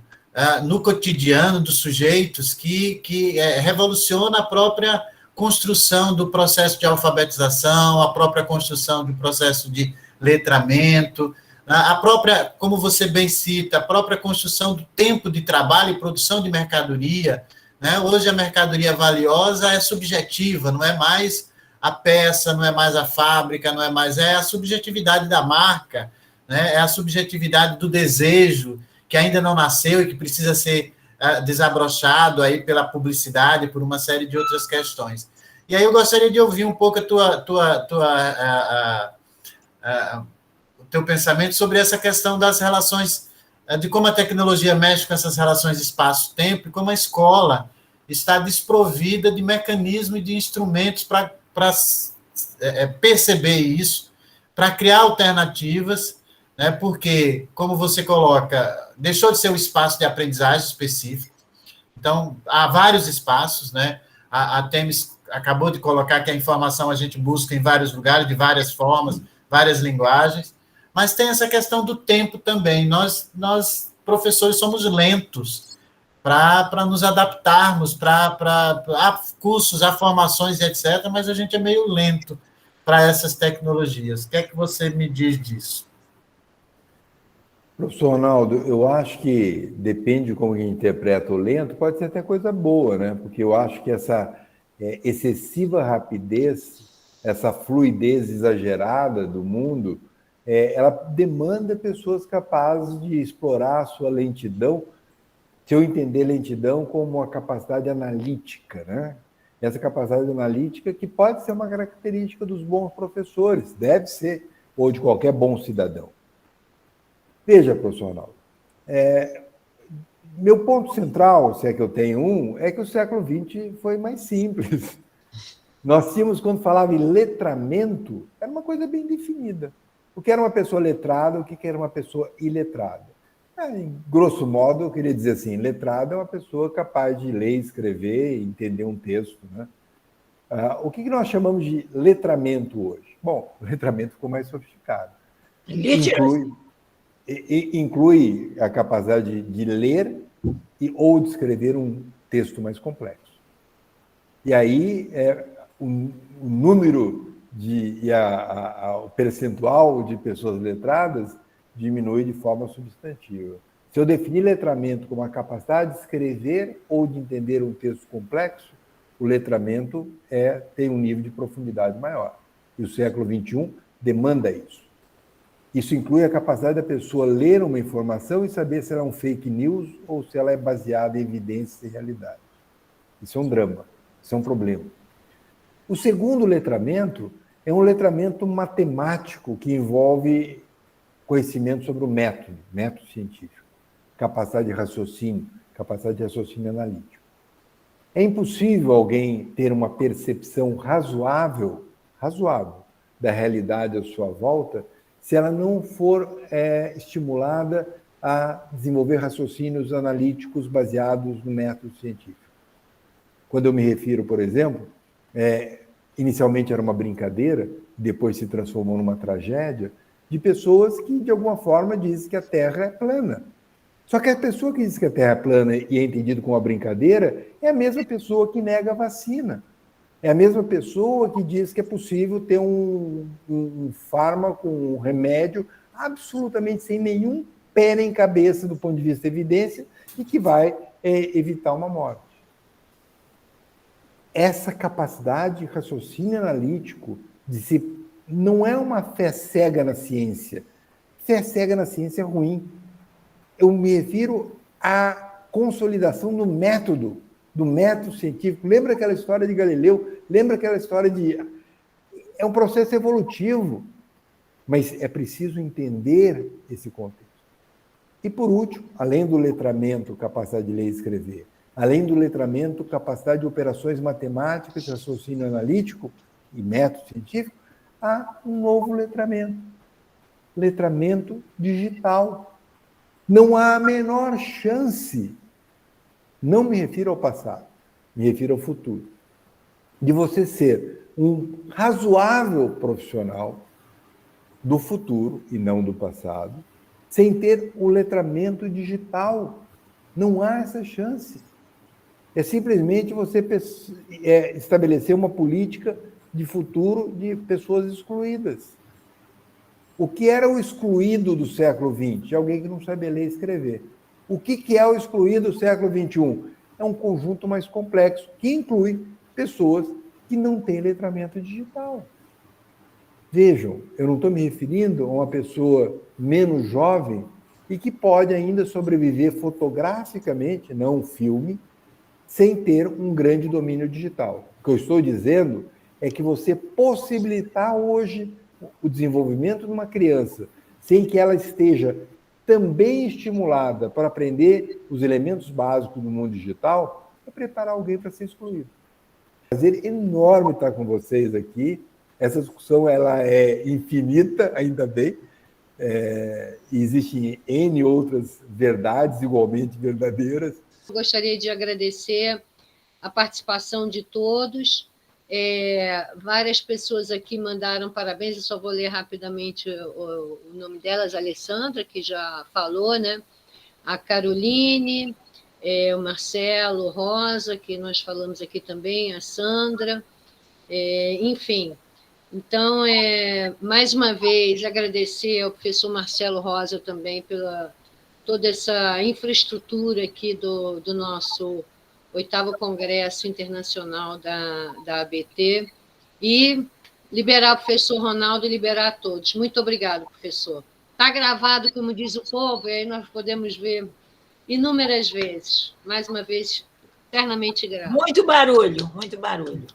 Speaker 5: no cotidiano dos sujeitos que revoluciona a própria construção do processo de alfabetização, a própria construção do processo de letramento, a própria, como você bem cita, a própria construção do tempo de trabalho e produção de mercadoria. Né? Hoje a mercadoria valiosa é subjetiva, não é mais a peça, não é mais a fábrica, não é mais... É a subjetividade da marca, né? É a subjetividade do desejo, que ainda não nasceu e que precisa ser desabrochado aí pela publicidade, por uma série de outras questões. E aí eu gostaria de ouvir um pouco o teu pensamento sobre essa questão das relações, de como a tecnologia mexe com essas relações de espaço-tempo e como a escola está desprovida de mecanismos e de instrumentos para perceber isso, para criar alternativas, né? Porque, como você coloca, deixou de ser um espaço de aprendizagem específico. Então, há vários espaços, né? A Temis acabou de colocar que a informação a gente busca em vários lugares, de várias formas, várias linguagens, mas tem essa questão do tempo também. Nós professores, somos lentos para nos adaptarmos, há cursos, há formações, etc., mas a gente é meio lento para essas tecnologias. O que é que você me diz disso?
Speaker 2: Professor Ronaldo, eu acho que depende de como a gente interpreta o lento, pode ser até coisa boa, né? Porque eu acho que essa excessiva rapidez, essa fluidez exagerada do mundo, ela demanda pessoas capazes de explorar a sua lentidão, se eu entender lentidão como uma capacidade analítica, né? Essa capacidade analítica que pode ser uma característica dos bons professores, deve ser, ou de qualquer bom cidadão. Veja, professor Ronaldo, meu ponto central, se é que eu tenho um, é que o século XX foi mais simples. Nós tínhamos, quando falava em letramento, era uma coisa bem definida. O que era uma pessoa letrada, o que era uma pessoa iletrada. Em grosso modo, eu queria dizer assim, letrada é uma pessoa capaz de ler, escrever, entender um texto, né? O que nós chamamos de letramento hoje? Bom, o letramento ficou mais sofisticado. Inclui a capacidade de ler ou de escrever um texto mais complexo. E aí, o número o percentual de pessoas letradas diminui de forma substantiva. Se eu definir letramento como a capacidade de escrever ou de entender um texto complexo, o letramento tem um nível de profundidade maior. E o século XXI demanda isso. Isso inclui a capacidade da pessoa ler uma informação e saber se ela é um fake news ou se ela é baseada em evidências e realidade. Isso é um drama, isso é um problema. O segundo letramento é um letramento matemático que envolve conhecimento sobre o método científico, capacidade de raciocínio analítico. É impossível alguém ter uma percepção razoável da realidade à sua volta se ela não for estimulada a desenvolver raciocínios analíticos baseados no método científico. Quando eu me refiro, por exemplo, inicialmente era uma brincadeira, depois se transformou numa tragédia, de pessoas que, de alguma forma, dizem que a Terra é plana. Só que a pessoa que diz que a Terra é plana e é entendido como uma brincadeira é a mesma pessoa que nega a vacina. É a mesma pessoa que diz que é possível ter um fármaco, um remédio, absolutamente sem nenhum pé nem cabeça do ponto de vista de evidência e que vai evitar uma morte. Essa capacidade de raciocínio analítico não é uma fé cega na ciência. Fé cega na ciência é ruim. Eu me refiro à consolidação do método científico. Lembra aquela história de Galileu? Lembra aquela história de... É um processo evolutivo, mas é preciso entender esse contexto. E, por último, além do letramento, capacidade de ler e escrever, além do letramento, capacidade de operações matemáticas, raciocínio analítico e método científico, há um novo letramento digital. Não há a menor chance, não me refiro ao passado, me refiro ao futuro, de você ser um razoável profissional do futuro e não do passado, sem ter o letramento digital. Não há essa chance. É simplesmente você estabelecer uma política de futuro de pessoas excluídas. O que era o excluído do século XX? Alguém que não sabe ler e escrever. O que é o excluído do século XXI? É um conjunto mais complexo, que inclui pessoas que não têm letramento digital. Vejam, eu não estou me referindo a uma pessoa menos jovem e que pode ainda sobreviver fotograficamente, não um filme, sem ter um grande domínio digital. O que eu estou dizendo é que você possibilitar hoje o desenvolvimento de uma criança sem que ela esteja também estimulada para aprender os elementos básicos do mundo digital, é preparar alguém para ser excluído. É um prazer enorme estar com vocês aqui. Essa discussão ela é infinita, ainda bem, e existem N outras verdades igualmente verdadeiras.
Speaker 1: Eu gostaria de agradecer a participação de todos. Várias pessoas aqui mandaram parabéns, eu só vou ler rapidamente o nome delas, a Alessandra, que já falou, né? A Caroline, o Marcelo, Rosa, que nós falamos aqui também, a Sandra, enfim. Então, mais uma vez, agradecer ao professor Marcelo Rosa também pela toda essa infraestrutura aqui do nosso 8º Congresso Internacional da ABT, e liberar o professor Ronaldo e liberar a todos. Muito obrigado, professor. Está gravado, como diz o povo, e aí nós podemos ver inúmeras vezes. Mais uma vez, eternamente grato.
Speaker 3: Muito barulho, muito barulho.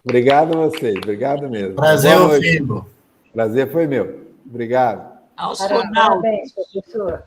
Speaker 2: Obrigado a vocês, obrigado mesmo.
Speaker 5: Prazer ouvi-lo.
Speaker 2: Prazer foi meu. Obrigado.
Speaker 3: Aos
Speaker 6: Parabéns, professor.